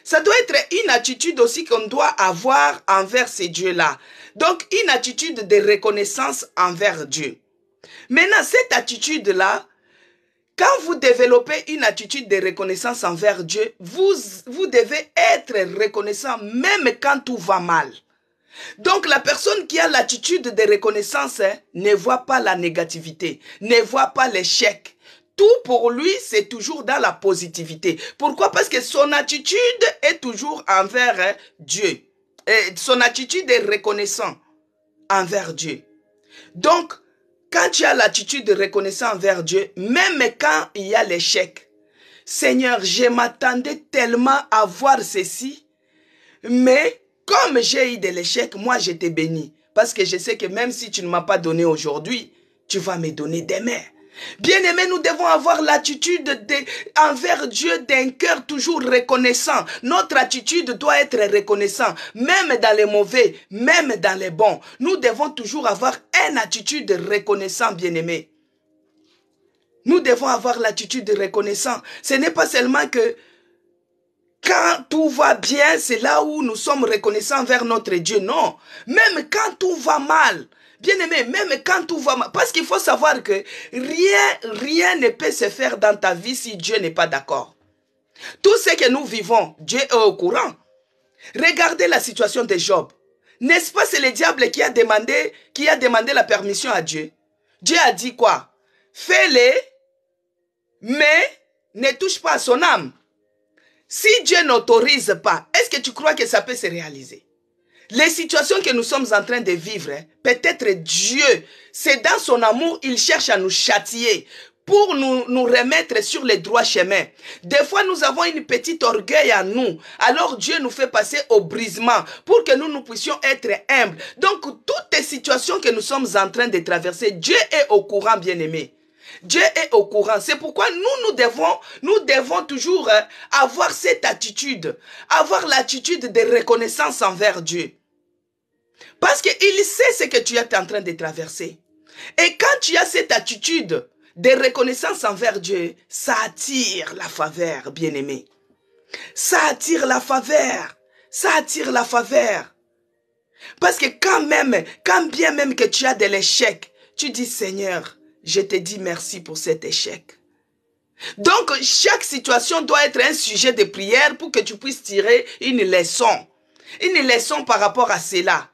Ça doit être une attitude aussi qu'on doit avoir envers ces dieux-là. Donc, une attitude de reconnaissance envers Dieu. Maintenant, cette attitude-là, quand vous développez une attitude de reconnaissance envers Dieu, vous devez être reconnaissant même quand tout va mal. Donc la personne qui a l'attitude de reconnaissance ne voit pas la négativité, ne voit pas l'échec. Tout pour lui, c'est toujours dans la positivité. Pourquoi? Parce que son attitude est toujours envers Dieu. Et son attitude est reconnaissant envers Dieu. Donc, quand tu as l'attitude de reconnaissance envers Dieu, même quand il y a l'échec, Seigneur, je m'attendais tellement à voir ceci, mais comme j'ai eu de l'échec, moi je t'ai béni. Parce que je sais que même si tu ne m'as pas donné aujourd'hui, tu vas me donner demain. Bien-aimés, nous devons avoir l'attitude envers Dieu d'un cœur toujours reconnaissant. Notre attitude doit être reconnaissant, même dans les mauvais, même dans les bons. Nous devons toujours avoir une attitude reconnaissant, bien-aimés. Nous devons avoir l'attitude reconnaissant. Ce n'est pas seulement que quand tout va bien, c'est là où nous sommes reconnaissants envers notre Dieu. Non, même quand tout va mal, bien-aimé, même quand tout va mal, parce qu'il faut savoir que rien ne peut se faire dans ta vie si Dieu n'est pas d'accord. Tout ce que nous vivons, Dieu est au courant. Regardez la situation de Job. N'est-ce pas, c'est le diable qui a demandé la permission à Dieu. Dieu a dit quoi? Fais-le, mais ne touche pas à son âme. Si Dieu n'autorise pas, est-ce que tu crois que ça peut se réaliser? Les situations que nous sommes en train de vivre, peut-être Dieu, c'est dans son amour, il cherche à nous châtier pour nous remettre sur les droits chemins. Des fois, nous avons une petite orgueil en nous. Alors Dieu nous fait passer au brisement pour que nous puissions être humbles. Donc, toutes les situations que nous sommes en train de traverser, Dieu est au courant, bien-aimé. Dieu est au courant. C'est pourquoi nous devons toujours avoir cette attitude, avoir l'attitude de reconnaissance envers Dieu. Parce qu'il sait ce que tu es en train de traverser. Et quand tu as cette attitude de reconnaissance envers Dieu, ça attire la faveur, bien-aimé. Ça attire la faveur. Ça attire la faveur. Parce que quand bien même que tu as de l'échec, tu dis Seigneur, je te dis merci pour cet échec. Donc, chaque situation doit être un sujet de prière pour que tu puisses tirer une leçon. Une leçon par rapport à cela.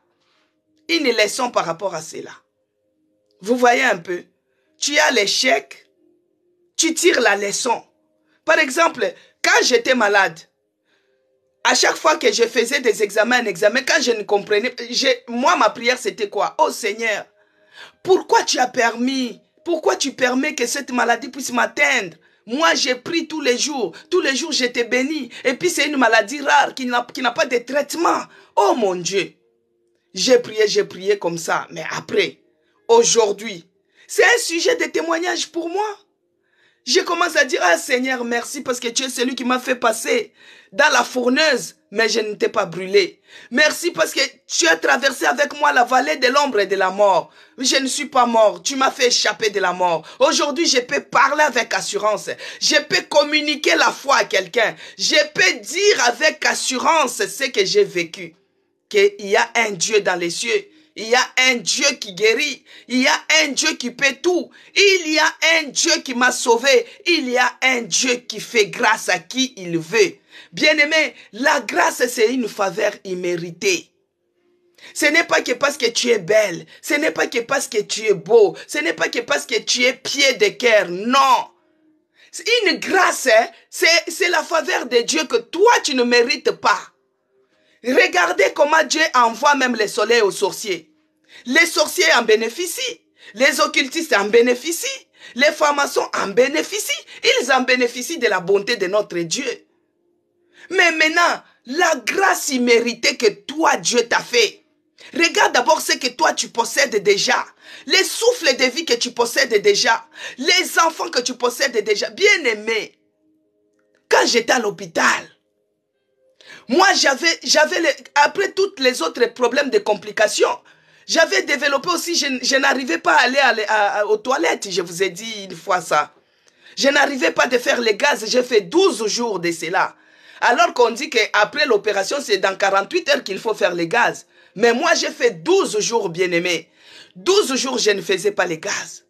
Une leçon par rapport à cela. Vous voyez un peu? Tu as l'échec, tu tires la leçon. Par exemple, quand j'étais malade, à chaque fois que je faisais des examens, quand je ne comprenais, moi ma prière c'était quoi? Oh Seigneur, pourquoi tu permets que cette maladie puisse m'atteindre? Moi j'ai pris tous les jours j'étais béni, et puis c'est une maladie rare qui n'a pas de traitement. Oh mon Dieu, j'ai prié comme ça, mais après, aujourd'hui, c'est un sujet de témoignage pour moi. Je commence à dire, ah Seigneur, merci parce que tu es celui qui m'a fait passer dans la fourneuse, mais je ne t'ai pas brûlé. Merci parce que tu as traversé avec moi la vallée de l'ombre et de la mort. Je ne suis pas mort, tu m'as fait échapper de la mort. Aujourd'hui, je peux parler avec assurance. Je peux communiquer la foi à quelqu'un. Je peux dire avec assurance ce que j'ai vécu. Qu'il y a un Dieu dans les cieux. Il y a un Dieu qui guérit. Il y a un Dieu qui peut tout. Il y a un Dieu qui m'a sauvé. Il y a un Dieu qui fait grâce à qui il veut. Bien-aimé, la grâce, c'est une faveur imméritée. Ce n'est pas que parce que tu es belle. Ce n'est pas que parce que tu es beau. Ce n'est pas que parce que tu es pied de cœur. Non. Une grâce, c'est la faveur de Dieu que toi, tu ne mérites pas. Regardez comment Dieu envoie même le soleil aux sorciers. Les sorciers en bénéficient. Les occultistes en bénéficient. Les francs-maçons en bénéficient. Ils en bénéficient de la bonté de notre Dieu. Mais maintenant, la grâce imméritée que toi, Dieu t'a fait. Regarde d'abord ce que toi, tu possèdes déjà. Les souffles de vie que tu possèdes déjà. Les enfants que tu possèdes déjà. Bien-aimé, quand j'étais à l'hôpital, moi, après tous les autres problèmes de complications, j'avais développé aussi, je n'arrivais pas à aller aux toilettes, je vous ai dit une fois ça. Je n'arrivais pas de faire les gaz, j'ai fait 12 jours de cela. Alors qu'on dit qu'après l'opération, c'est dans 48 heures qu'il faut faire les gaz. Mais moi, j'ai fait 12 jours, bien-aimé. 12 jours, je ne faisais pas les gaz.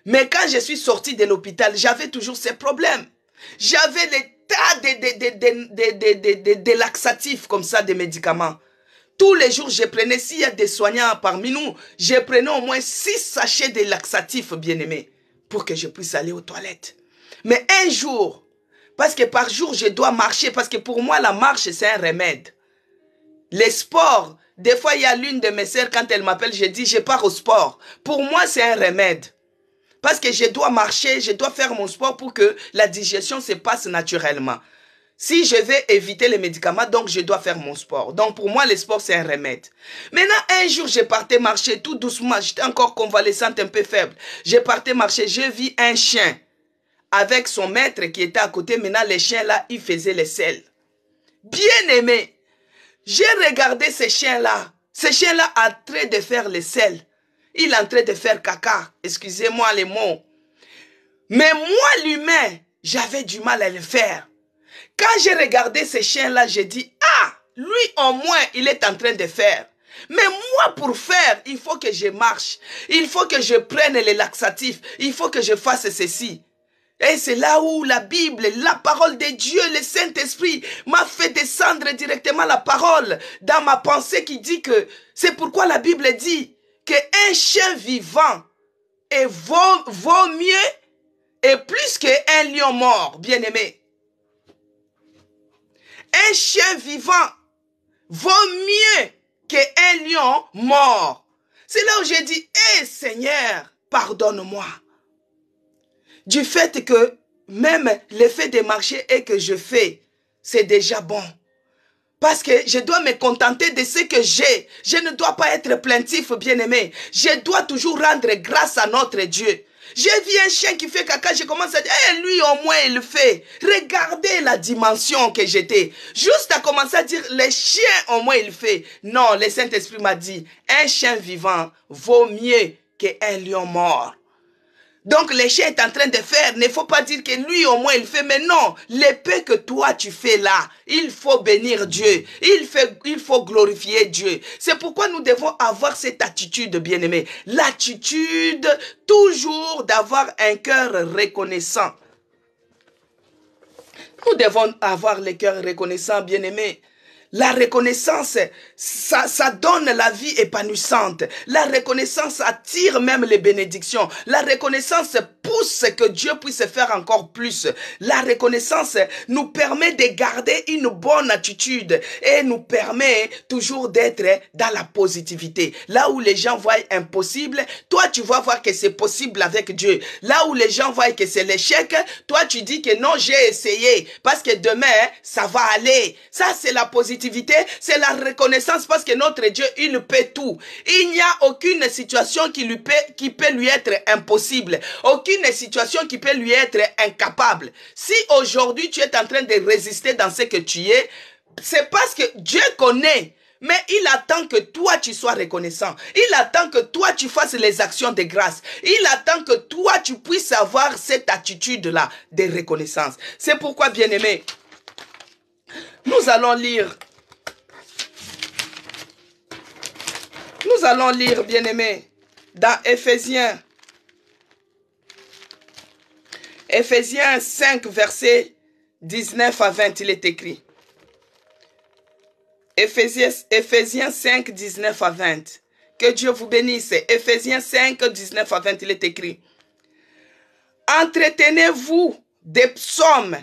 Mais quand je suis sorti de l'hôpital, j'avais toujours ces problèmes. J'avais les tas de laxatifs comme ça, des médicaments. Tous les jours, je prenais, s'il y a des soignants parmi nous, je prenais au moins 6 sachets de laxatifs, bien-aimés, pour que je puisse aller aux toilettes. Mais un jour, parce que par jour, je dois marcher, parce que pour moi, la marche, c'est un remède. Les sports, des fois, il y a l'une de mes sœurs, quand elle m'appelle, je dis, je pars au sport. Pour moi, c'est un remède. Parce que je dois marcher, je dois faire mon sport pour que la digestion se passe naturellement. Si je vais éviter les médicaments, donc je dois faire mon sport. Donc pour moi, le sport, c'est un remède. Maintenant, un jour, je partais marcher tout doucement. J'étais encore convalescente, un peu faible. Je partais marcher, je vis un chien avec son maître qui était à côté. Maintenant, les chiens là, ils faisaient les selles. Bien aimé, j'ai regardé ce chien-là. Ce chien-là en train de faire les selles. Il est en train de faire caca. Excusez-moi les mots. Mais moi, l'humain, j'avais du mal à le faire. Quand j'ai regardé ce chien-là, j'ai dit, ah, lui au moins, il est en train de faire. Mais moi, pour faire, il faut que je marche. Il faut que je prenne les laxatifs. Il faut que je fasse ceci. Et c'est là où la Bible, la parole de Dieu, le Saint-Esprit m'a fait descendre directement la parole dans ma pensée qui dit que c'est pourquoi la Bible dit qu'un chien vivant vaut mieux et plus qu'un lion mort, bien-aimé. Un chien vivant vaut mieux qu'un lion mort. C'est là où j'ai dit, hé Seigneur, pardonne-moi. Du fait que même le fait de marcher et que je fais, c'est déjà bon. Parce que je dois me contenter de ce que j'ai. Je ne dois pas être plaintif, bien-aimé. Je dois toujours rendre grâce à notre Dieu. J'ai vu un chien qui fait caca, je commence à dire, eh, lui au moins il fait. Regardez la dimension que j'étais. Juste à commencer à dire, les chiens au moins il fait. Non, le Saint-Esprit m'a dit, un chien vivant vaut mieux qu'un lion mort. Donc le chien est en train de faire, il ne faut pas dire que lui au moins il fait, mais non, l'épée que toi tu fais là, il faut bénir Dieu, il faut glorifier Dieu. C'est pourquoi nous devons avoir cette attitude, bien-aimé, l'attitude toujours d'avoir un cœur reconnaissant. Nous devons avoir le cœur reconnaissant, bien-aimé. La reconnaissance, ça donne la vie épanouissante. La reconnaissance attire même les bénédictions. La reconnaissance pousse que Dieu puisse faire encore plus. La reconnaissance nous permet de garder une bonne attitude et nous permet toujours d'être dans la positivité. Là où les gens voient impossible, toi tu vas voir que c'est possible avec Dieu. Là où les gens voient que c'est l'échec, toi tu dis que non, j'ai essayé parce que demain ça va aller. Ça c'est la positivité. C'est la reconnaissance parce que notre Dieu, il peut tout. Il n'y a aucune situation qui peut lui être impossible. Aucune situation qui peut lui être incapable. Si aujourd'hui tu es en train de résister dans ce que tu es, c'est parce que Dieu connaît. Mais il attend que toi tu sois reconnaissant. Il attend que toi tu fasses les actions de grâce. Il attend que toi tu puisses avoir cette attitude-là de reconnaissance. C'est pourquoi, bien-aimé, nous allons lire, bien-aimés, dans Éphésiens 5, versets 19 à 20, il est écrit. Éphésiens 5, 19 à 20. Que Dieu vous bénisse. Éphésiens 5, 19 à 20, il est écrit. Entretenez-vous des psaumes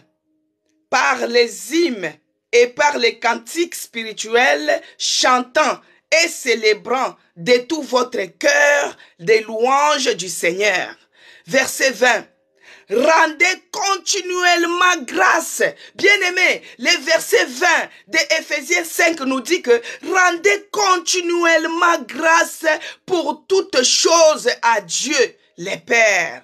par les hymnes et par les cantiques spirituels, chantant et célébrant de tout votre cœur des louanges du Seigneur. Verset 20. Rendez continuellement grâce. Bien-aimé, le verset 20 de Éphésiens 5 nous dit que rendez continuellement grâce pour toutes choses à Dieu, le Père,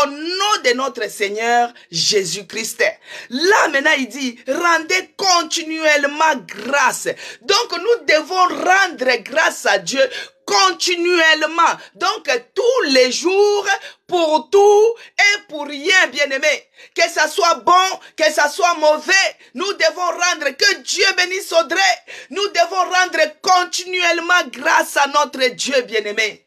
au nom de notre Seigneur Jésus-Christ. Là maintenant il dit, rendez continuellement grâce. Donc nous devons rendre grâce à Dieu continuellement. Donc tous les jours, pour tout et pour rien, bien-aimé. Que ça soit bon, que ça soit mauvais, nous devons rendre, que Dieu bénisse Audrey, nous devons rendre continuellement grâce à notre Dieu, bien-aimé.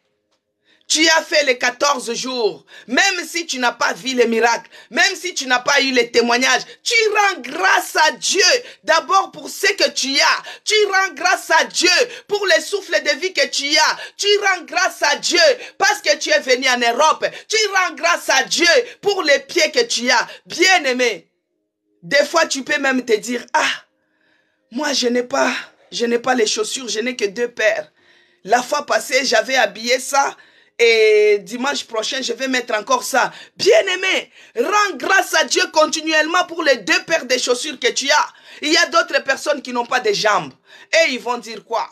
Tu as fait les 14 jours, même si tu n'as pas vu les miracles, même si tu n'as pas eu les témoignages, tu rends grâce à Dieu d'abord pour ce que tu as. Tu rends grâce à Dieu pour les souffles de vie que tu as. Tu rends grâce à Dieu parce que tu es venu en Europe. Tu rends grâce à Dieu pour les pieds que tu as. Bien-aimé, des fois tu peux même te dire, ah, moi je n'ai pas les chaussures, je n'ai que 2 paires. La fois passée, j'avais habillé ça. Et dimanche prochain, je vais mettre encore ça. Bien-aimé, rends grâce à Dieu continuellement pour les 2 paires de chaussures que tu as. Il y a d'autres personnes qui n'ont pas de jambes. Et ils vont dire quoi?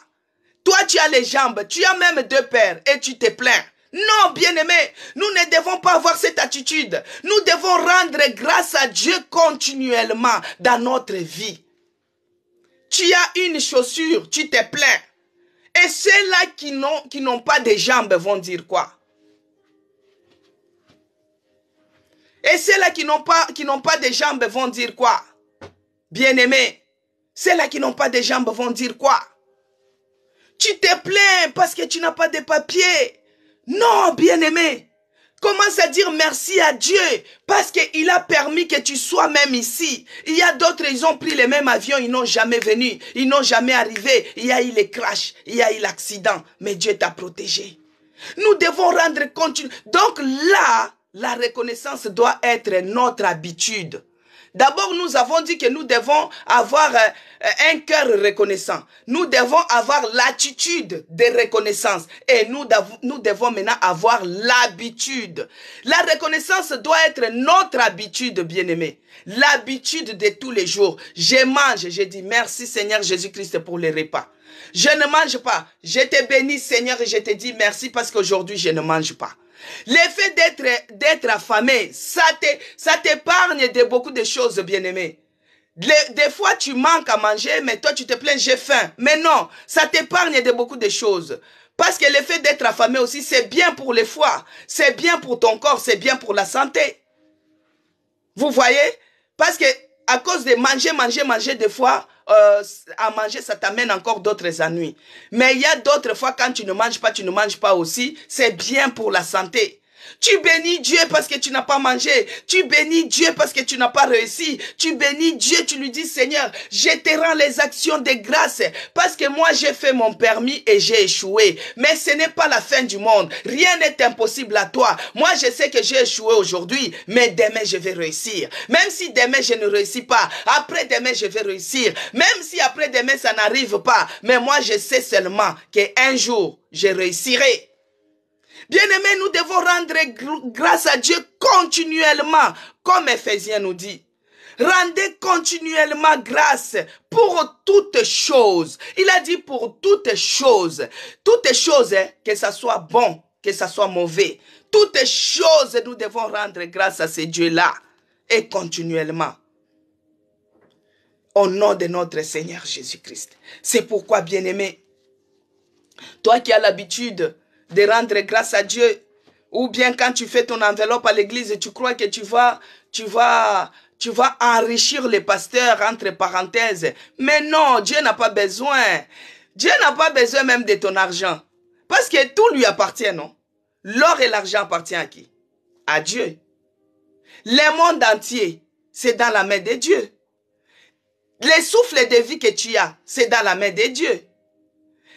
Toi, tu as les jambes, tu as même 2 paires et tu te plains. Non, bien-aimé, nous ne devons pas avoir cette attitude. Nous devons rendre grâce à Dieu continuellement dans notre vie. Tu as une chaussure, tu te plains. Et ceux-là qui n'ont pas de jambes vont dire quoi? Et ceux-là qui n'ont pas de jambes vont dire quoi? Bien-aimé, ceux-là qui n'ont pas de jambes vont dire quoi? Tu te plains parce que tu n'as pas de papiers. Non, bien-aimé. Commence à dire merci à Dieu parce qu'il a permis que tu sois même ici. Il y a d'autres, ils ont pris le même avion, ils n'ont jamais venu, ils n'ont jamais arrivé. Il y a eu les crashs, il y a eu l'accident, mais Dieu t'a protégé. Nous devons rendre compte. Donc là, la reconnaissance doit être notre habitude. D'abord, nous avons dit que nous devons avoir un cœur reconnaissant. Nous devons avoir l'attitude de reconnaissance. Et nous devons maintenant avoir l'habitude. La reconnaissance doit être notre habitude, bien-aimé. L'habitude de tous les jours. Je mange, je dis merci Seigneur Jésus-Christ pour les repas. Je ne mange pas. Je te bénis Seigneur et je te dis merci parce qu'aujourd'hui je ne mange pas. L'effet d'être affamé, ça t'épargne de beaucoup de choses, bien-aimé. Des fois, tu manques à manger, mais toi, tu te plains, j'ai faim. Mais non, ça t'épargne de beaucoup de choses. Parce que l'effet d'être affamé aussi, c'est bien pour le foie, c'est bien pour ton corps, c'est bien pour la santé. Vous voyez? Parce que à cause de manger, des fois, à manger, ça t'amène encore d'autres ennuis. Mais il y a d'autres fois, quand tu ne manges pas aussi, c'est bien pour la santé. Tu bénis Dieu parce que tu n'as pas mangé. Tu bénis Dieu parce que tu n'as pas réussi. Tu bénis Dieu, tu lui dis, Seigneur, je te rends les actions de grâce parce que moi j'ai fait mon permis et j'ai échoué. Mais ce n'est pas la fin du monde. Rien n'est impossible à toi. Moi je sais que j'ai échoué aujourd'hui, mais demain je vais réussir. Même si demain je ne réussis pas, après demain je vais réussir. Même si après demain ça n'arrive pas, mais moi je sais seulement qu'un jour je réussirai. Bien-aimés, nous devons rendre grâce à Dieu continuellement, comme Éphésiens nous dit. Rendez continuellement grâce pour toutes choses. Il a dit pour toutes choses. Toutes choses, que ça soit bon, que ça soit mauvais. Toutes choses, nous devons rendre grâce à ce Dieu-là. Et continuellement. Au nom de notre Seigneur Jésus-Christ. C'est pourquoi, bien-aimé, toi qui as l'habitude de rendre grâce à Dieu, ou bien quand tu fais ton enveloppe à l'église, tu crois que tu vas enrichir les pasteurs, entre parenthèses. Mais non, Dieu n'a pas besoin. Dieu n'a pas besoin même de ton argent. Parce que tout lui appartient, non? L'or et l'argent appartiennent à qui? À Dieu. Le monde entier, c'est dans la main de Dieu. Les souffles de vie que tu as, c'est dans la main de Dieu.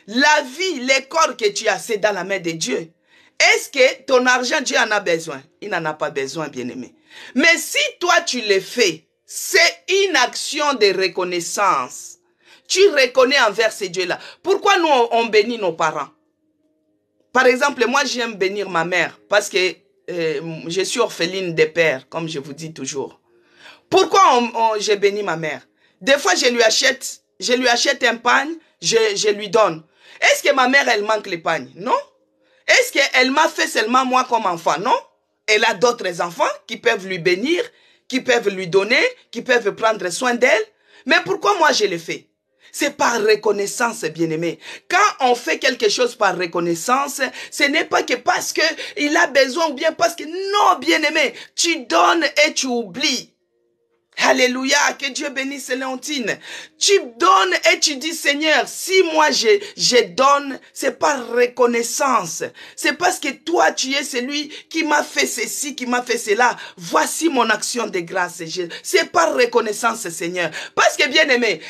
La vie, les corps que tu as, c'est dans la main de Dieu. Est-ce que ton argent, Dieu en a besoin? Il n'en a pas besoin, bien-aimé. Mais si toi, tu le fais, c'est une action de reconnaissance. Tu reconnais envers ce Dieu-là. Pourquoi nous, on bénit nos parents? Par exemple, moi, j'aime bénir ma mère parce que je suis orpheline de père, comme je vous dis toujours. Pourquoi je bénis ma mère? Des fois, je lui achète un pagne, je lui donne. Est-ce que ma mère, elle manque les pagnes? Non. Est-ce qu'elle m'a fait seulement moi comme enfant? Non. Elle a d'autres enfants qui peuvent lui bénir, qui peuvent lui donner, qui peuvent prendre soin d'elle. Mais pourquoi moi je le fais? C'est par reconnaissance, bien-aimé. Quand on fait quelque chose par reconnaissance, ce n'est pas que parce qu'il a besoin ou bien parce que... Non, bien-aimé, tu donnes et tu oublies. Alléluia, que Dieu bénisse Léontine. Tu donnes et tu dis, Seigneur, si moi je donne, c'est par reconnaissance. C'est parce que toi, tu es celui qui m'a fait ceci, qui m'a fait cela. Voici mon action de grâce. C'est par reconnaissance, Seigneur. Parce que, bien aimé,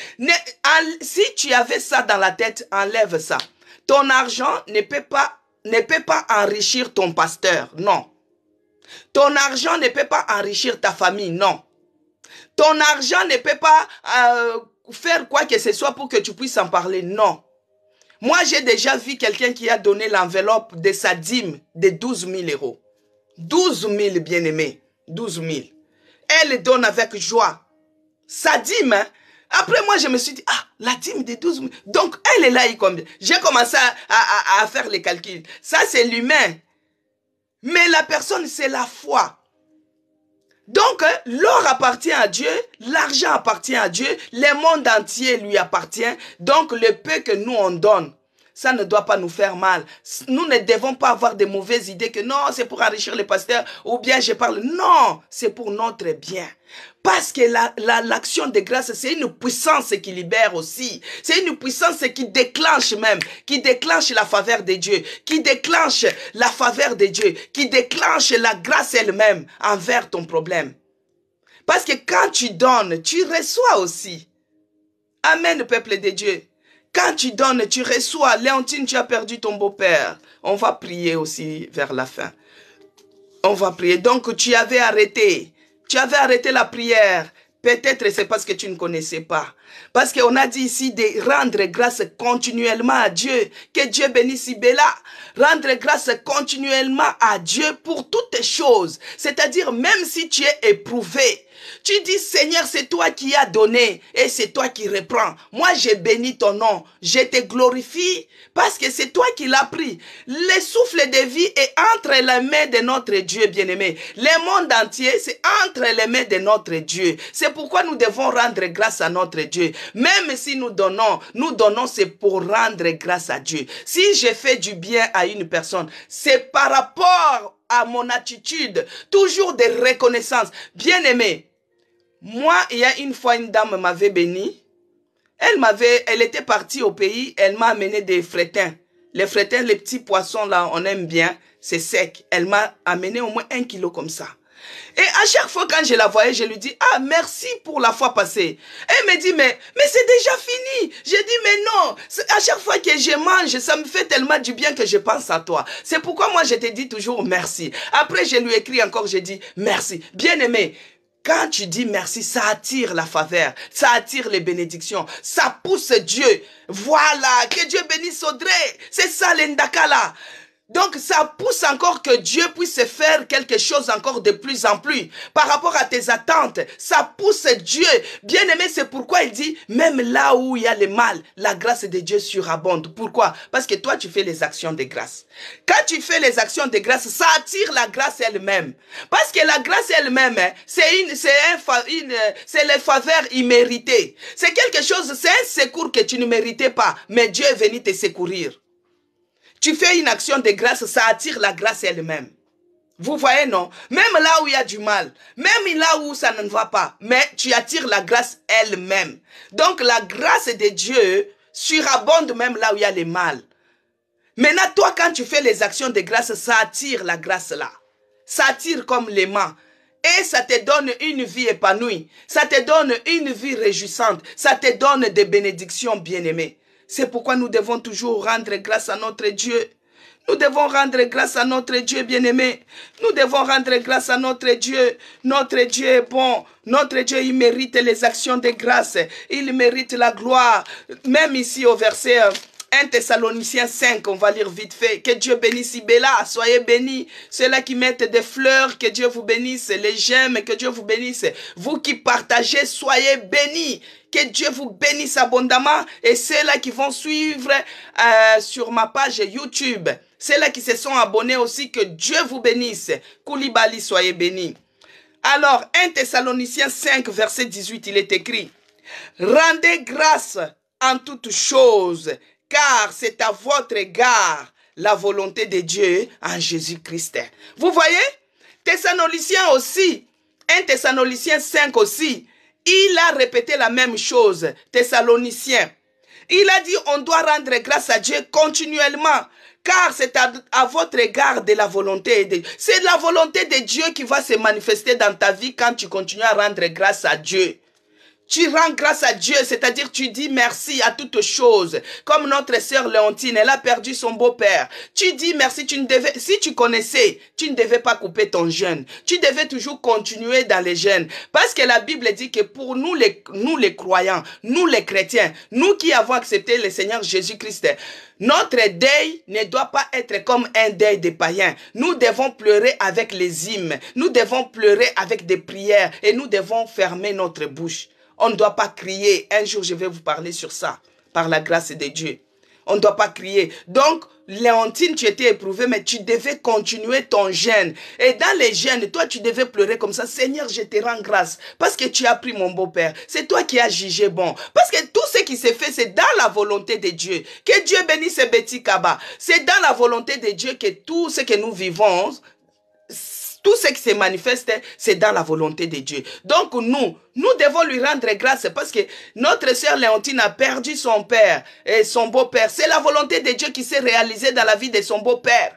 si tu avais ça dans la tête, enlève ça. Ton argent ne peut pas enrichir ton pasteur, non. Ton argent ne peut pas enrichir ta famille, non. Ton argent ne peut pas faire quoi que ce soit pour que tu puisses en parler. Non. Moi, j'ai déjà vu quelqu'un qui a donné l'enveloppe de sa dîme de 12 000 euros. 12 000, bien-aimés. 12 000. Elle donne avec joie. Sa dîme, hein? Après, moi, je me suis dit, ah, la dîme de 12 000. Donc, elle est là, combien? J'ai commencé à faire les calculs. Ça, c'est l'humain. Mais la personne, c'est la foi. Donc, l'or appartient à Dieu, l'argent appartient à Dieu, le monde entier lui appartient. Donc, le peu que nous on donne, ça ne doit pas nous faire mal. Nous ne devons pas avoir de mauvaises idées que non, c'est pour enrichir les pasteurs ou bien je parle. Non, c'est pour notre bien. Parce que l'action de grâce, c'est une puissance qui libère aussi. C'est une puissance qui déclenche même, qui déclenche la faveur de Dieu, qui déclenche la faveur de Dieu, qui déclenche la grâce elle-même envers ton problème. Parce que quand tu donnes, tu reçois aussi. Amen, peuple de Dieu. Quand tu donnes, tu reçois. Léontine, tu as perdu ton beau-père. On va prier aussi vers la fin. On va prier. Donc, tu avais arrêté. Tu avais arrêté la prière. Peut-être c'est parce que tu ne connaissais pas. Parce qu'on a dit ici de rendre grâce continuellement à Dieu. Que Dieu bénisse Ibella. Rendre grâce continuellement à Dieu pour toutes choses. C'est-à-dire même si tu es éprouvé, tu dis, Seigneur, c'est toi qui as donné et c'est toi qui reprends. Moi, j'ai béni ton nom. Je te glorifie parce que c'est toi qui l'as pris. Le souffle de vie est entre les mains de notre Dieu bien-aimé. Le monde entier, c'est entre les mains de notre Dieu. C'est pourquoi nous devons rendre grâce à notre Dieu. Même si nous donnons c'est pour rendre grâce à Dieu. Si je fais du bien à une personne, c'est par rapport à mon attitude, toujours de reconnaissance. Bien-aimé, moi, il y a une fois, une dame m'avait béni. Elle était partie au pays, elle m'a amené des frétins. Les frétins, les petits poissons là, on aime bien, c'est sec. Elle m'a amené au moins 1 kilo comme ça. Et à chaque fois quand je la voyais, je lui dis, ah, merci pour la fois passée. Elle me dit, mais c'est déjà fini. J'ai dit, mais non, à chaque fois que je mange, ça me fait tellement du bien que je pense à toi. C'est pourquoi moi, je te dis toujours merci. Après, je lui écris encore, je dis, merci. Bien-aimé, quand tu dis merci, ça attire la faveur, ça attire les bénédictions, ça pousse Dieu. Voilà, que Dieu bénisse Audrey. C'est ça l'endakala. Donc, ça pousse encore que Dieu puisse faire quelque chose encore de plus en plus par rapport à tes attentes. Ça pousse Dieu. Bien-aimé, c'est pourquoi il dit, même là où il y a le mal, la grâce de Dieu surabonde. Pourquoi? Parce que toi, tu fais les actions de grâce. Quand tu fais les actions de grâce, ça attire la grâce elle-même. Parce que la grâce elle-même, c'est les faveurs imméritées. C'est quelque chose, c'est un secours que tu ne méritais pas, mais Dieu est venu te secourir. Tu fais une action de grâce, ça attire la grâce elle-même. Vous voyez, non? Même là où il y a du mal, même là où ça ne va pas, mais tu attires la grâce elle-même. Donc la grâce de Dieu surabonde même là où il y a le mal. Maintenant, toi, quand tu fais les actions de grâce, ça attire la grâce là. Ça attire comme l'aimant. Et ça te donne une vie épanouie. Ça te donne une vie réjouissante. Ça te donne des bénédictions bien-aimées. C'est pourquoi nous devons toujours rendre grâce à notre Dieu. Nous devons rendre grâce à notre Dieu bien-aimé. Nous devons rendre grâce à notre Dieu. Notre Dieu est bon. Notre Dieu, il mérite les actions de grâce. Il mérite la gloire. Même ici au verset 1 Thessaloniciens 5, on va lire vite fait. Que Dieu bénisse Ibella, soyez bénis. Ceux-là qui mettent des fleurs, que Dieu vous bénisse. Les j'aime, que Dieu vous bénisse. Vous qui partagez, soyez bénis. Que Dieu vous bénisse abondamment. Et ceux-là qui vont suivre sur ma page YouTube. Ceux-là qui se sont abonnés aussi, que Dieu vous bénisse. Koulibaly, soyez bénis. Alors, 1 Thessaloniciens 5, verset 18, il est écrit. Rendez grâce en toutes choses, car c'est à votre égard la volonté de Dieu en Jésus-Christ. Vous voyez? Thessaloniciens aussi, 1 Thessaloniciens 5 aussi, il a répété la même chose, Thessaloniciens. Il a dit, on doit rendre grâce à Dieu continuellement, car c'est à votre égard de la volonté de Dieu. C'est la volonté de Dieu qui va se manifester dans ta vie quand tu continues à rendre grâce à Dieu. Tu rends grâce à Dieu, c'est-à-dire tu dis merci à toutes choses. Comme notre sœur Léontine, elle a perdu son beau-père. Tu dis merci, si tu connaissais, tu ne devais pas couper ton jeûne. Tu devais toujours continuer dans les jeûnes. Parce que la Bible dit que pour nous les croyants, nous les chrétiens, nous qui avons accepté le Seigneur Jésus-Christ, notre deuil ne doit pas être comme un deuil des païens. Nous devons pleurer avec les hymnes. Nous devons pleurer avec des prières. Et nous devons fermer notre bouche. On ne doit pas crier. Un jour, je vais vous parler sur ça, par la grâce de Dieu. On ne doit pas crier. Donc, Léontine, tu étais éprouvée, mais tu devais continuer ton jeûne. Et dans les jeûnes, toi, tu devais pleurer comme ça. Seigneur, je te rends grâce parce que tu as pris mon beau-père. C'est toi qui as jugé bon. Parce que tout ce qui s'est fait, c'est dans la volonté de Dieu. Que Dieu bénisse Betty Kaba. C'est dans la volonté de Dieu que tout ce que nous vivons, tout ce qui se manifeste, c'est dans la volonté de Dieu. Donc nous devons lui rendre grâce parce que notre sœur Léontine a perdu son père et son beau-père. C'est la volonté de Dieu qui s'est réalisée dans la vie de son beau-père.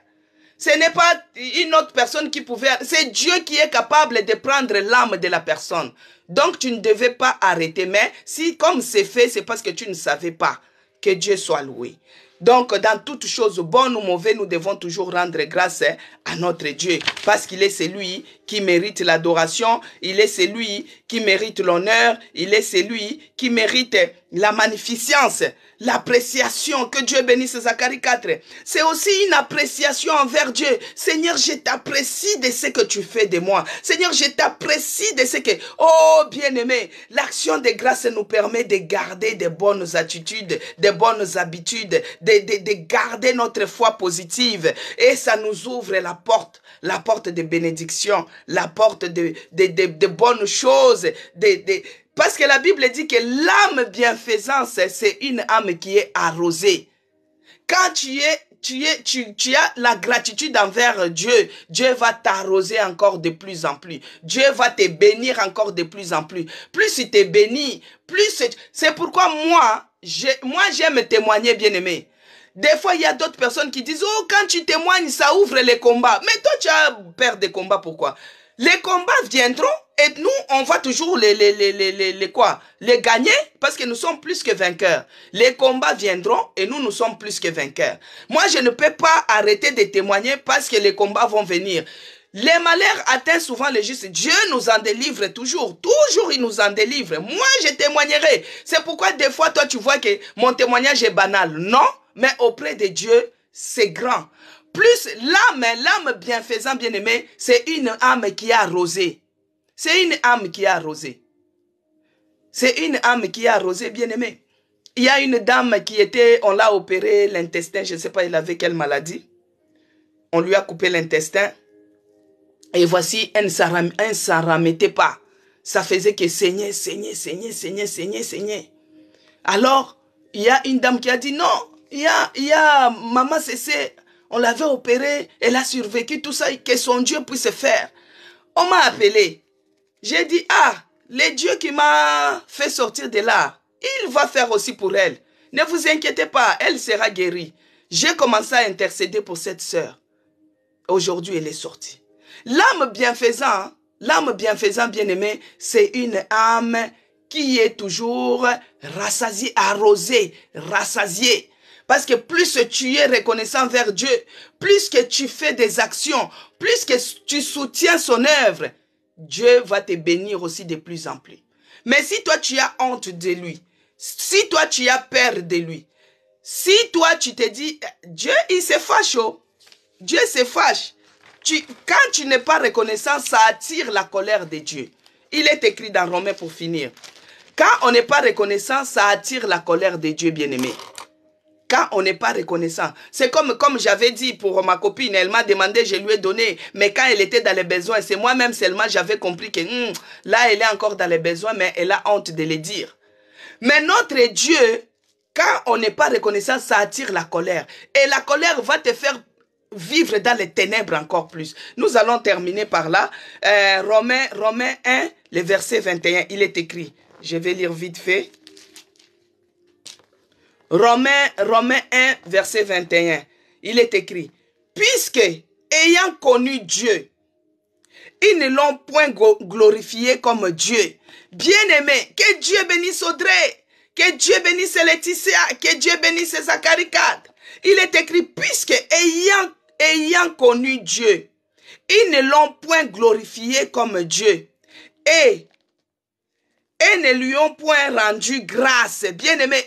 Ce n'est pas une autre personne qui pouvait... C'est Dieu qui est capable de prendre l'âme de la personne. Donc tu ne devais pas arrêter. Mais si comme c'est fait, c'est parce que tu ne savais pas. Que Dieu soit loué. Donc, dans toutes choses bonnes ou mauvaises, nous devons toujours rendre grâce à notre Dieu. Parce qu'il est celui qui mérite l'adoration, il est celui qui mérite l'honneur, il est celui qui mérite la magnificence, l'appréciation. Que Dieu bénisse Zacharie 4. C'est aussi une appréciation envers Dieu. Seigneur, je t'apprécie de ce que tu fais de moi. Seigneur, je t'apprécie de ce que... Oh, bien-aimé, l'action de grâce nous permet de garder de bonnes attitudes, de bonnes habitudes, de garder notre foi positive. Et ça nous ouvre la porte de bénédiction, la porte de bonnes choses, parce que la Bible dit que l'âme bienfaisance, c'est une âme qui est arrosée. Quand tu as la gratitude envers Dieu, Dieu va t'arroser encore de plus en plus. Dieu va te bénir encore de plus en plus. Plus il te bénit, plus... C'est pourquoi moi j'aime témoigner, bien-aimé. Des fois, il y a d'autres personnes qui disent, oh, quand tu témoignes, ça ouvre les combats. Mais toi, tu as peur des combats, pourquoi? Les combats viendront et nous, on va toujours les gagner parce que nous sommes plus que vainqueurs. Les combats viendront et nous sommes plus que vainqueurs. Moi, je ne peux pas arrêter de témoigner parce que les combats vont venir. Les malheurs atteignent souvent les justes. Dieu nous en délivre toujours. Toujours, il nous en délivre. Moi, je témoignerai. C'est pourquoi des fois, toi, tu vois que mon témoignage est banal. Non, mais auprès de Dieu, c'est grand. Plus l'âme bienfaisant, bien-aimé, c'est une âme qui est arrosée. C'est une âme qui est arrosée. C'est une âme qui est arrosée, bien-aimé. Il y a une dame on l'a opéré l'intestin, je ne sais pas, il avait quelle maladie. On lui a coupé l'intestin. Et voici, elle ne s'en remettait pas. Ça faisait que saignait. Alors, il y a une dame qui a dit, non, il y a maman Cécé, on l'avait opéré, elle a survécu, tout ça, que son Dieu puisse faire. On m'a appelé. J'ai dit, ah, le Dieu qui m'a fait sortir de là, il va faire aussi pour elle. Ne vous inquiétez pas, elle sera guérie. J'ai commencé à intercéder pour cette sœur. Aujourd'hui, elle est sortie. L'âme bienfaisant, bien-aimé, c'est une âme qui est toujours rassasiée, arrosée, rassasiée. Parce que plus tu es reconnaissant vers Dieu, plus que tu fais des actions, plus que tu soutiens son œuvre, Dieu va te bénir aussi de plus en plus. Mais si toi tu as honte de lui, si toi tu as peur de lui, si toi tu te dis, Dieu il se fâche, oh. Dieu se fâche. Quand tu n'es pas reconnaissant, ça attire la colère de Dieu. Il est écrit dans Romains pour finir. Quand on n'est pas reconnaissant, ça attire la colère de Dieu, bien-aimé. Quand on n'est pas reconnaissant. C'est comme j'avais dit pour ma copine, elle m'a demandé, je lui ai donné. Mais quand elle était dans les besoins, c'est moi-même seulement, j'avais compris que là, elle est encore dans les besoins, mais elle a honte de le dire. Mais notre Dieu, quand on n'est pas reconnaissant, ça attire la colère. Et la colère va te faire vivre dans les ténèbres encore plus. Nous allons terminer par là. Romains 1, le verset 21, il est écrit. Je vais lire vite fait. Romains 1, verset 21, il est écrit. Puisque, ayant connu Dieu, ils ne l'ont point glorifié comme Dieu. Bien-aimé, que Dieu bénisse Audrey, que Dieu bénisse Laetitia, que Dieu bénisse Zacharie 4. Il est écrit, puisque, ayant connu Dieu, ils ne l'ont point glorifié comme Dieu. Et ne lui ont point rendu grâce. Bien-aimé,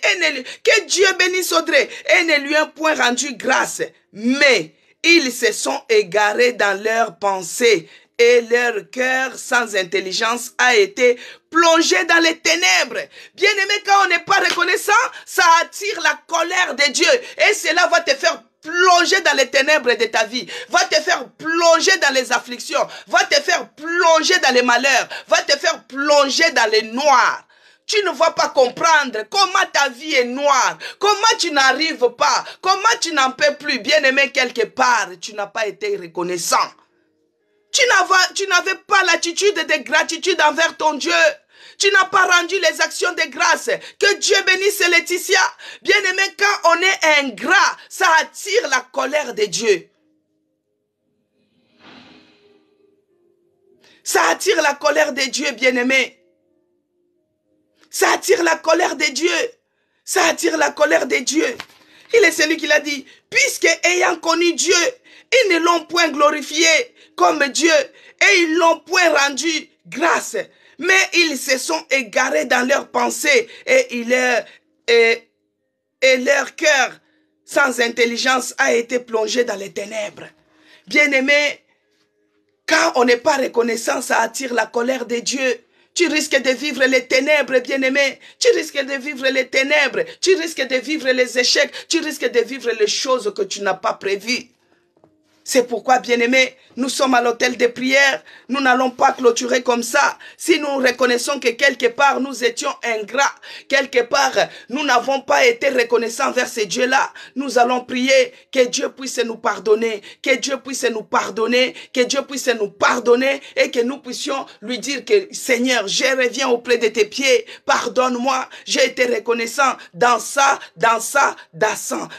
que Dieu bénisse Audrey. Et ne lui ont point rendu grâce. Mais ils se sont égarés dans leurs pensées. Et leur cœur sans intelligence a été plongé dans les ténèbres. Bien-aimé, quand on n'est pas reconnaissant, ça attire la colère de Dieu. Et cela va te faire plonger dans les ténèbres de ta vie, va te faire plonger dans les afflictions, va te faire plonger dans les malheurs, va te faire plonger dans les noirs. Tu ne vas pas comprendre comment ta vie est noire, comment tu n'arrives pas, comment tu n'en peux plus. Bien-aimé, quelque part, tu n'as pas été reconnaissant. Tu n'avais pas l'attitude de gratitude envers ton Dieu. Tu n'as pas rendu les actions de grâce. Que Dieu bénisse Laetitia. Bien-aimé, quand on est ingrat, ça attire la colère de Dieu. Ça attire la colère de Dieu, bien-aimé. Ça attire la colère de Dieu. Ça attire la colère de Dieu. Il est celui qui l'a dit. Puisque ayant connu Dieu, ils ne l'ont point glorifié comme Dieu et ils l'ont point rendu grâce. Mais ils se sont égarés dans leurs pensées et leur cœur sans intelligence a été plongé dans les ténèbres. Bien-aimé, quand on n'est pas reconnaissant, ça attire la colère de Dieu. Tu risques de vivre les ténèbres, bien-aimé. Tu risques de vivre les ténèbres. Tu risques de vivre les échecs. Tu risques de vivre les choses que tu n'as pas prévues. C'est pourquoi, bien-aimés, nous sommes à l'hôtel de prière. Nous n'allons pas clôturer comme ça. Si nous reconnaissons que quelque part nous étions ingrats, quelque part nous n'avons pas été reconnaissants vers ce Dieu-là, nous allons prier que Dieu puisse nous pardonner, que Dieu puisse nous pardonner, que Dieu puisse nous pardonner et que nous puissions lui dire que Seigneur, je reviens auprès de tes pieds, pardonne-moi, j'ai été reconnaissant dans ça.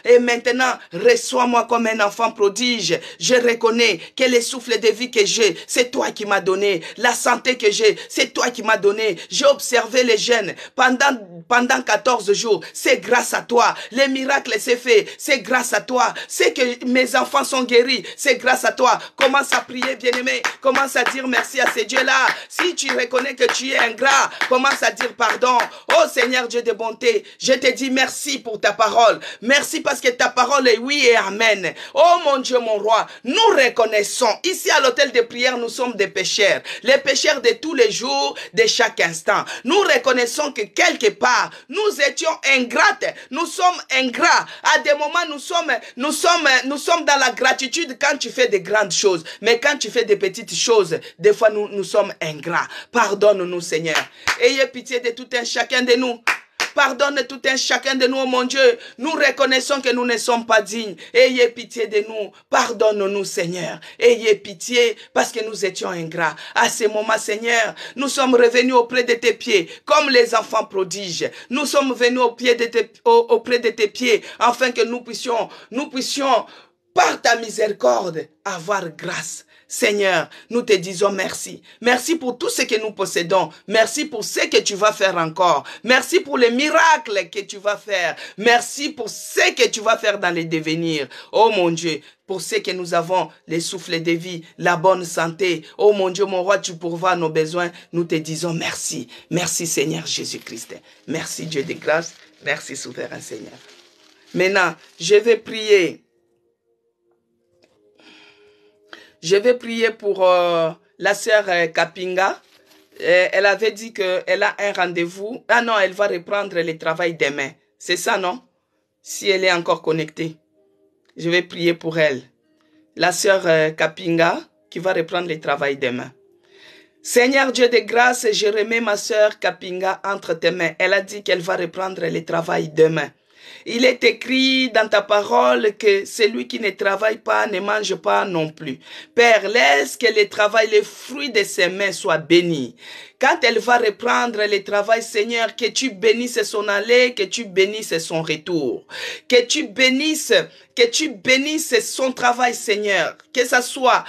Et maintenant, reçois-moi comme un enfant prodige. Je reconnais que les souffle de vie que j'ai, c'est toi qui m'as donné. La santé que j'ai, c'est toi qui m'as donné. J'ai observé les jeunes pendant 14 jours. C'est grâce à toi. Les miracles s'est fait. C'est grâce à toi. C'est que mes enfants sont guéris. C'est grâce à toi. Commence à prier, bien-aimé. Commence à dire merci à ces dieux-là. Si tu reconnais que tu es ingrat, commence à dire pardon. Oh Seigneur Dieu de bonté, je te dis merci pour ta parole. Merci parce que ta parole est oui et amen. Oh mon Dieu, mon roi, nous reconnaissons, ici à l'hôtel de prière, nous sommes des pécheurs. Les pécheurs de tous les jours, de chaque instant. Nous reconnaissons que quelque part, nous étions ingrates. Nous sommes ingrats. À des moments, nous sommes dans la gratitude quand tu fais de grandes choses. Mais quand tu fais des petites choses, des fois, nous sommes ingrats. Pardonne-nous, Seigneur. Ayez pitié de tout un chacun de nous. Pardonne tout un chacun de nous, oh mon Dieu. Nous reconnaissons que nous ne sommes pas dignes. Ayez pitié de nous. Pardonne-nous, Seigneur. Ayez pitié parce que nous étions ingrats. À ce moment, Seigneur, nous sommes revenus auprès de tes pieds comme les enfants prodiges. Nous sommes venus auprès de tes pieds afin que nous puissions, par ta miséricorde, avoir grâce. Seigneur, nous te disons merci. Merci pour tout ce que nous possédons. Merci pour ce que tu vas faire encore. Merci pour les miracles que tu vas faire. Merci pour ce que tu vas faire dans les devenirs. Oh mon Dieu, pour ce que nous avons, les souffles de vie, la bonne santé. Oh mon Dieu, mon roi, tu pourvois nos besoins. Nous te disons merci. Merci Seigneur Jésus-Christ. Merci Dieu de grâce. Merci souverain Seigneur. Maintenant, je vais prier. Je vais prier pour la sœur Kapinga. Elle avait dit qu'elle a un rendez-vous. Ah non, elle va reprendre le travail demain. C'est ça, non? Si elle est encore connectée. Je vais prier pour elle. La sœur Kapinga qui va reprendre le travail demain. Seigneur Dieu de grâce, je remets ma sœur Kapinga entre tes mains. Elle a dit qu'elle va reprendre le travail demain. Il est écrit dans ta parole que celui qui ne travaille pas ne mange pas non plus. Père, laisse que le travail, les fruits de ses mains soient bénis. Quand elle va reprendre le travail, Seigneur, que tu bénisses son aller, que tu bénisses son retour. Que tu bénisses son travail, Seigneur. Que ça soit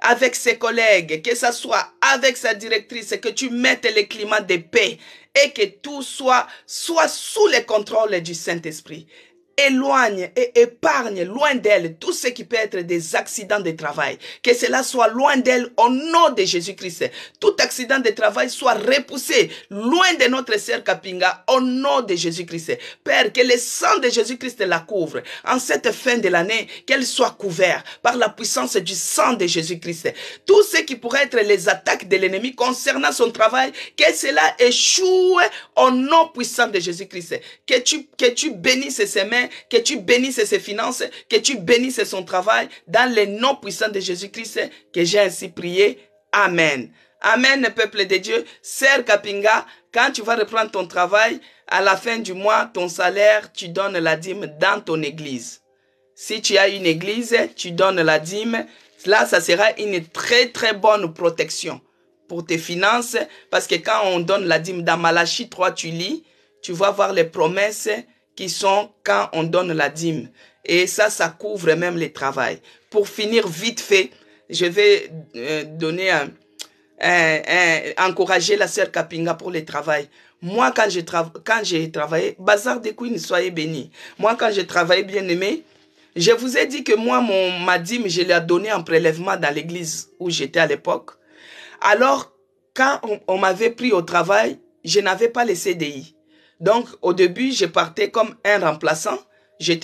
avec ses collègues, que ça soit avec sa directrice, que tu mettes le climat de paix et que tout soit sous le contrôle du Saint-Esprit. Éloigne et épargne loin d'elle tout ce qui peut être des accidents de travail. Que cela soit loin d'elle au nom de Jésus-Christ. Tout accident de travail soit repoussé loin de notre sœur Kapinga au nom de Jésus-Christ. Père, que le sang de Jésus-Christ la couvre. En cette fin de l'année, qu'elle soit couverte par la puissance du sang de Jésus-Christ. Tout ce qui pourrait être les attaques de l'ennemi concernant son travail, que cela échoue au nom puissant de Jésus-Christ. Que tu bénisses ses mains, que tu bénisses ses finances, que tu bénisses son travail, dans le nom puissant de Jésus-Christ, que j'ai ainsi prié. Amen. Amen, peuple de Dieu. Sœur Kapinga, quand tu vas reprendre ton travail, à la fin du mois, ton salaire, tu donnes la dîme dans ton église. Si tu as une église, tu donnes la dîme. Là, ça sera une très très bonne protection pour tes finances, parce que quand on donne la dîme dans Malachie 3, tu lis, tu vas voir les promesses qui sont quand on donne la dîme. Et ça couvre même le travail. Pour finir vite fait, je vais donner encourager la sœur Kapinga pour le travail. Moi, quand j'ai travaillé, Bazar de Queen, soyez bénis. Moi, quand j'ai travaillé, bien aimé, je vous ai dit que moi, ma dîme, je l'ai donné en prélèvement dans l'église où j'étais à l'époque. Alors, quand on m'avait pris au travail, je n'avais pas les CDI. Donc, au début, je partais comme un remplaçant. J'ai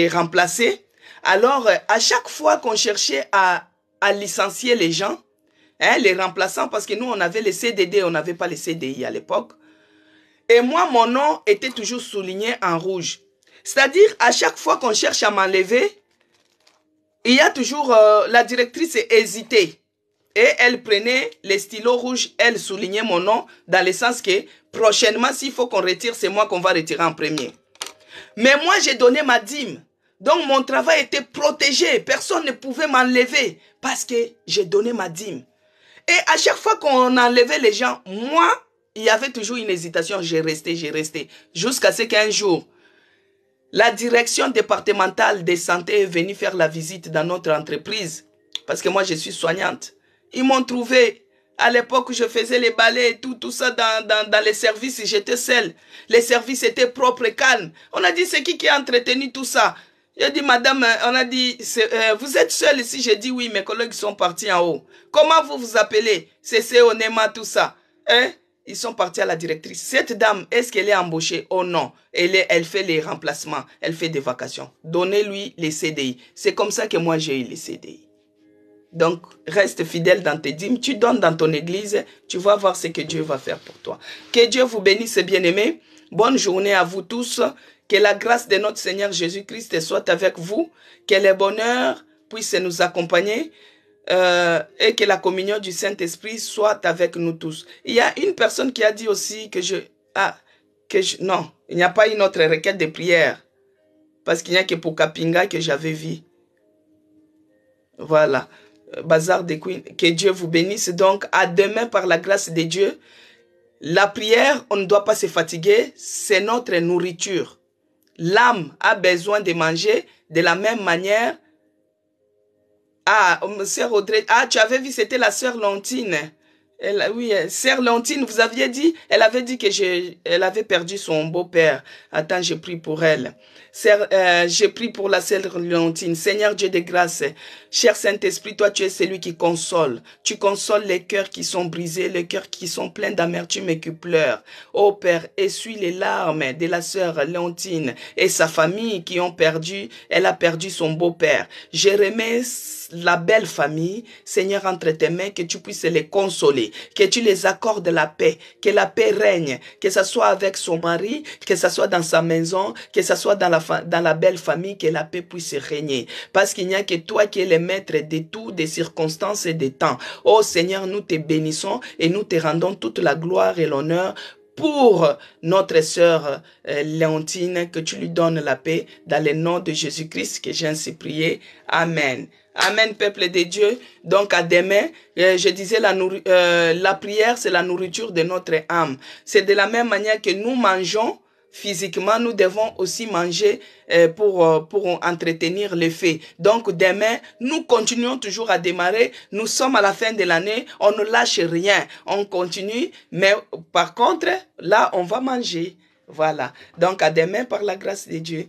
remplacé. Alors, à chaque fois qu'on cherchait à licencier les gens, les remplaçants, parce que nous, on avait les CDD, on n'avait pas les CDI à l'époque. Et moi, mon nom était toujours souligné en rouge. C'est-à-dire, à chaque fois qu'on cherche à m'enlever, il y a toujours, la directrice hésitait. Et elle prenait les stylos rouges, elle soulignait mon nom, dans le sens que, prochainement, s'il faut qu'on retire, c'est moi qu'on va retirer en premier. Mais moi, j'ai donné ma dîme. Donc, mon travail était protégé. Personne ne pouvait m'enlever parce que j'ai donné ma dîme. Et à chaque fois qu'on enlevait les gens, moi, il y avait toujours une hésitation. J'ai resté. Jusqu'à ce qu'un jour, la direction départementale de santé est venue faire la visite dans notre entreprise. Parce que moi, je suis soignante. Ils m'ont trouvé. À l'époque, je faisais les balais et tout ça dans les services. J'étais seule. Les services étaient propres et calmes. On a dit, c'est qui a entretenu tout ça? J'ai dit, madame, on a dit, vous êtes seule ici? J'ai dit, oui, mes collègues sont partis en haut. Comment vous vous appelez? C'est Onema, tout ça. Hein? Ils sont partis à la directrice. Cette dame, est-ce qu'elle est embauchée? Oh non. Elle fait les remplacements. Elle fait des vacations. Donnez-lui les CDI. C'est comme ça que moi, j'ai eu les CDI. Donc, reste fidèle dans tes dîmes. Tu donnes dans ton église. Tu vas voir ce que Dieu va faire pour toi. Que Dieu vous bénisse, bien-aimés. Bonne journée à vous tous. Que la grâce de notre Seigneur Jésus-Christ soit avec vous. Que le bonheur puisse nous accompagner. Et que la communion du Saint-Esprit soit avec nous tous. Il y a une personne qui a dit aussi que non, il n'y a pas une autre requête de prière. Parce qu'il n'y a que pour Kapinga que j'avais vu. Voilà. Bazar de Queen. Que Dieu vous bénisse. Donc, à demain par la grâce de Dieu. La prière, on ne doit pas se fatiguer. C'est notre nourriture. L'âme a besoin de manger de la même manière. Ah, sœur Audrey. Ah, tu avais vu, c'était la sœur Lentine. Oui, sœur Lentine, vous aviez dit, elle avait dit que elle avait perdu son beau-père. Attends, je prie pour elle. Je prie pour la sœur Lentine. Seigneur Dieu de grâce, cher Saint-Esprit, toi tu es celui qui console. Tu consoles les cœurs qui sont brisés, les cœurs qui sont pleins d'amertume et qui pleurent. Ô Père, essuie les larmes de la sœur Lentine et sa famille qui ont perdu, elle a perdu son beau-père. Je remets la belle famille, Seigneur, entre tes mains, que tu puisses les consoler, que tu les accordes la paix, que la paix règne, que ce soit avec son mari, que ce soit dans sa maison, que ce soit dans la belle famille, que la paix puisse régner. Parce qu'il n'y a que toi qui es le maître de tout, des circonstances et des temps. Oh Seigneur, nous te bénissons et nous te rendons toute la gloire et l'honneur pour notre sœur Léontine, que tu lui donnes la paix dans le nom de Jésus-Christ que j'ai ainsi prié. Amen. Amen, peuple de Dieu. Donc, à demain, je disais, la prière, c'est la nourriture de notre âme. C'est de la même manière que nous mangeons physiquement, nous devons aussi manger pour entretenir les faits. Donc, demain, nous continuons toujours à démarrer. Nous sommes à la fin de l'année. On ne lâche rien. On continue. Mais par contre, là, on va manger. Voilà. Donc, à demain, par la grâce de Dieu.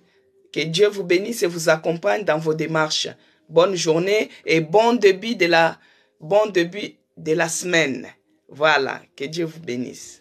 Que Dieu vous bénisse et vous accompagne dans vos démarches. Bonne journée et bon début de la semaine. Voilà, que Dieu vous bénisse.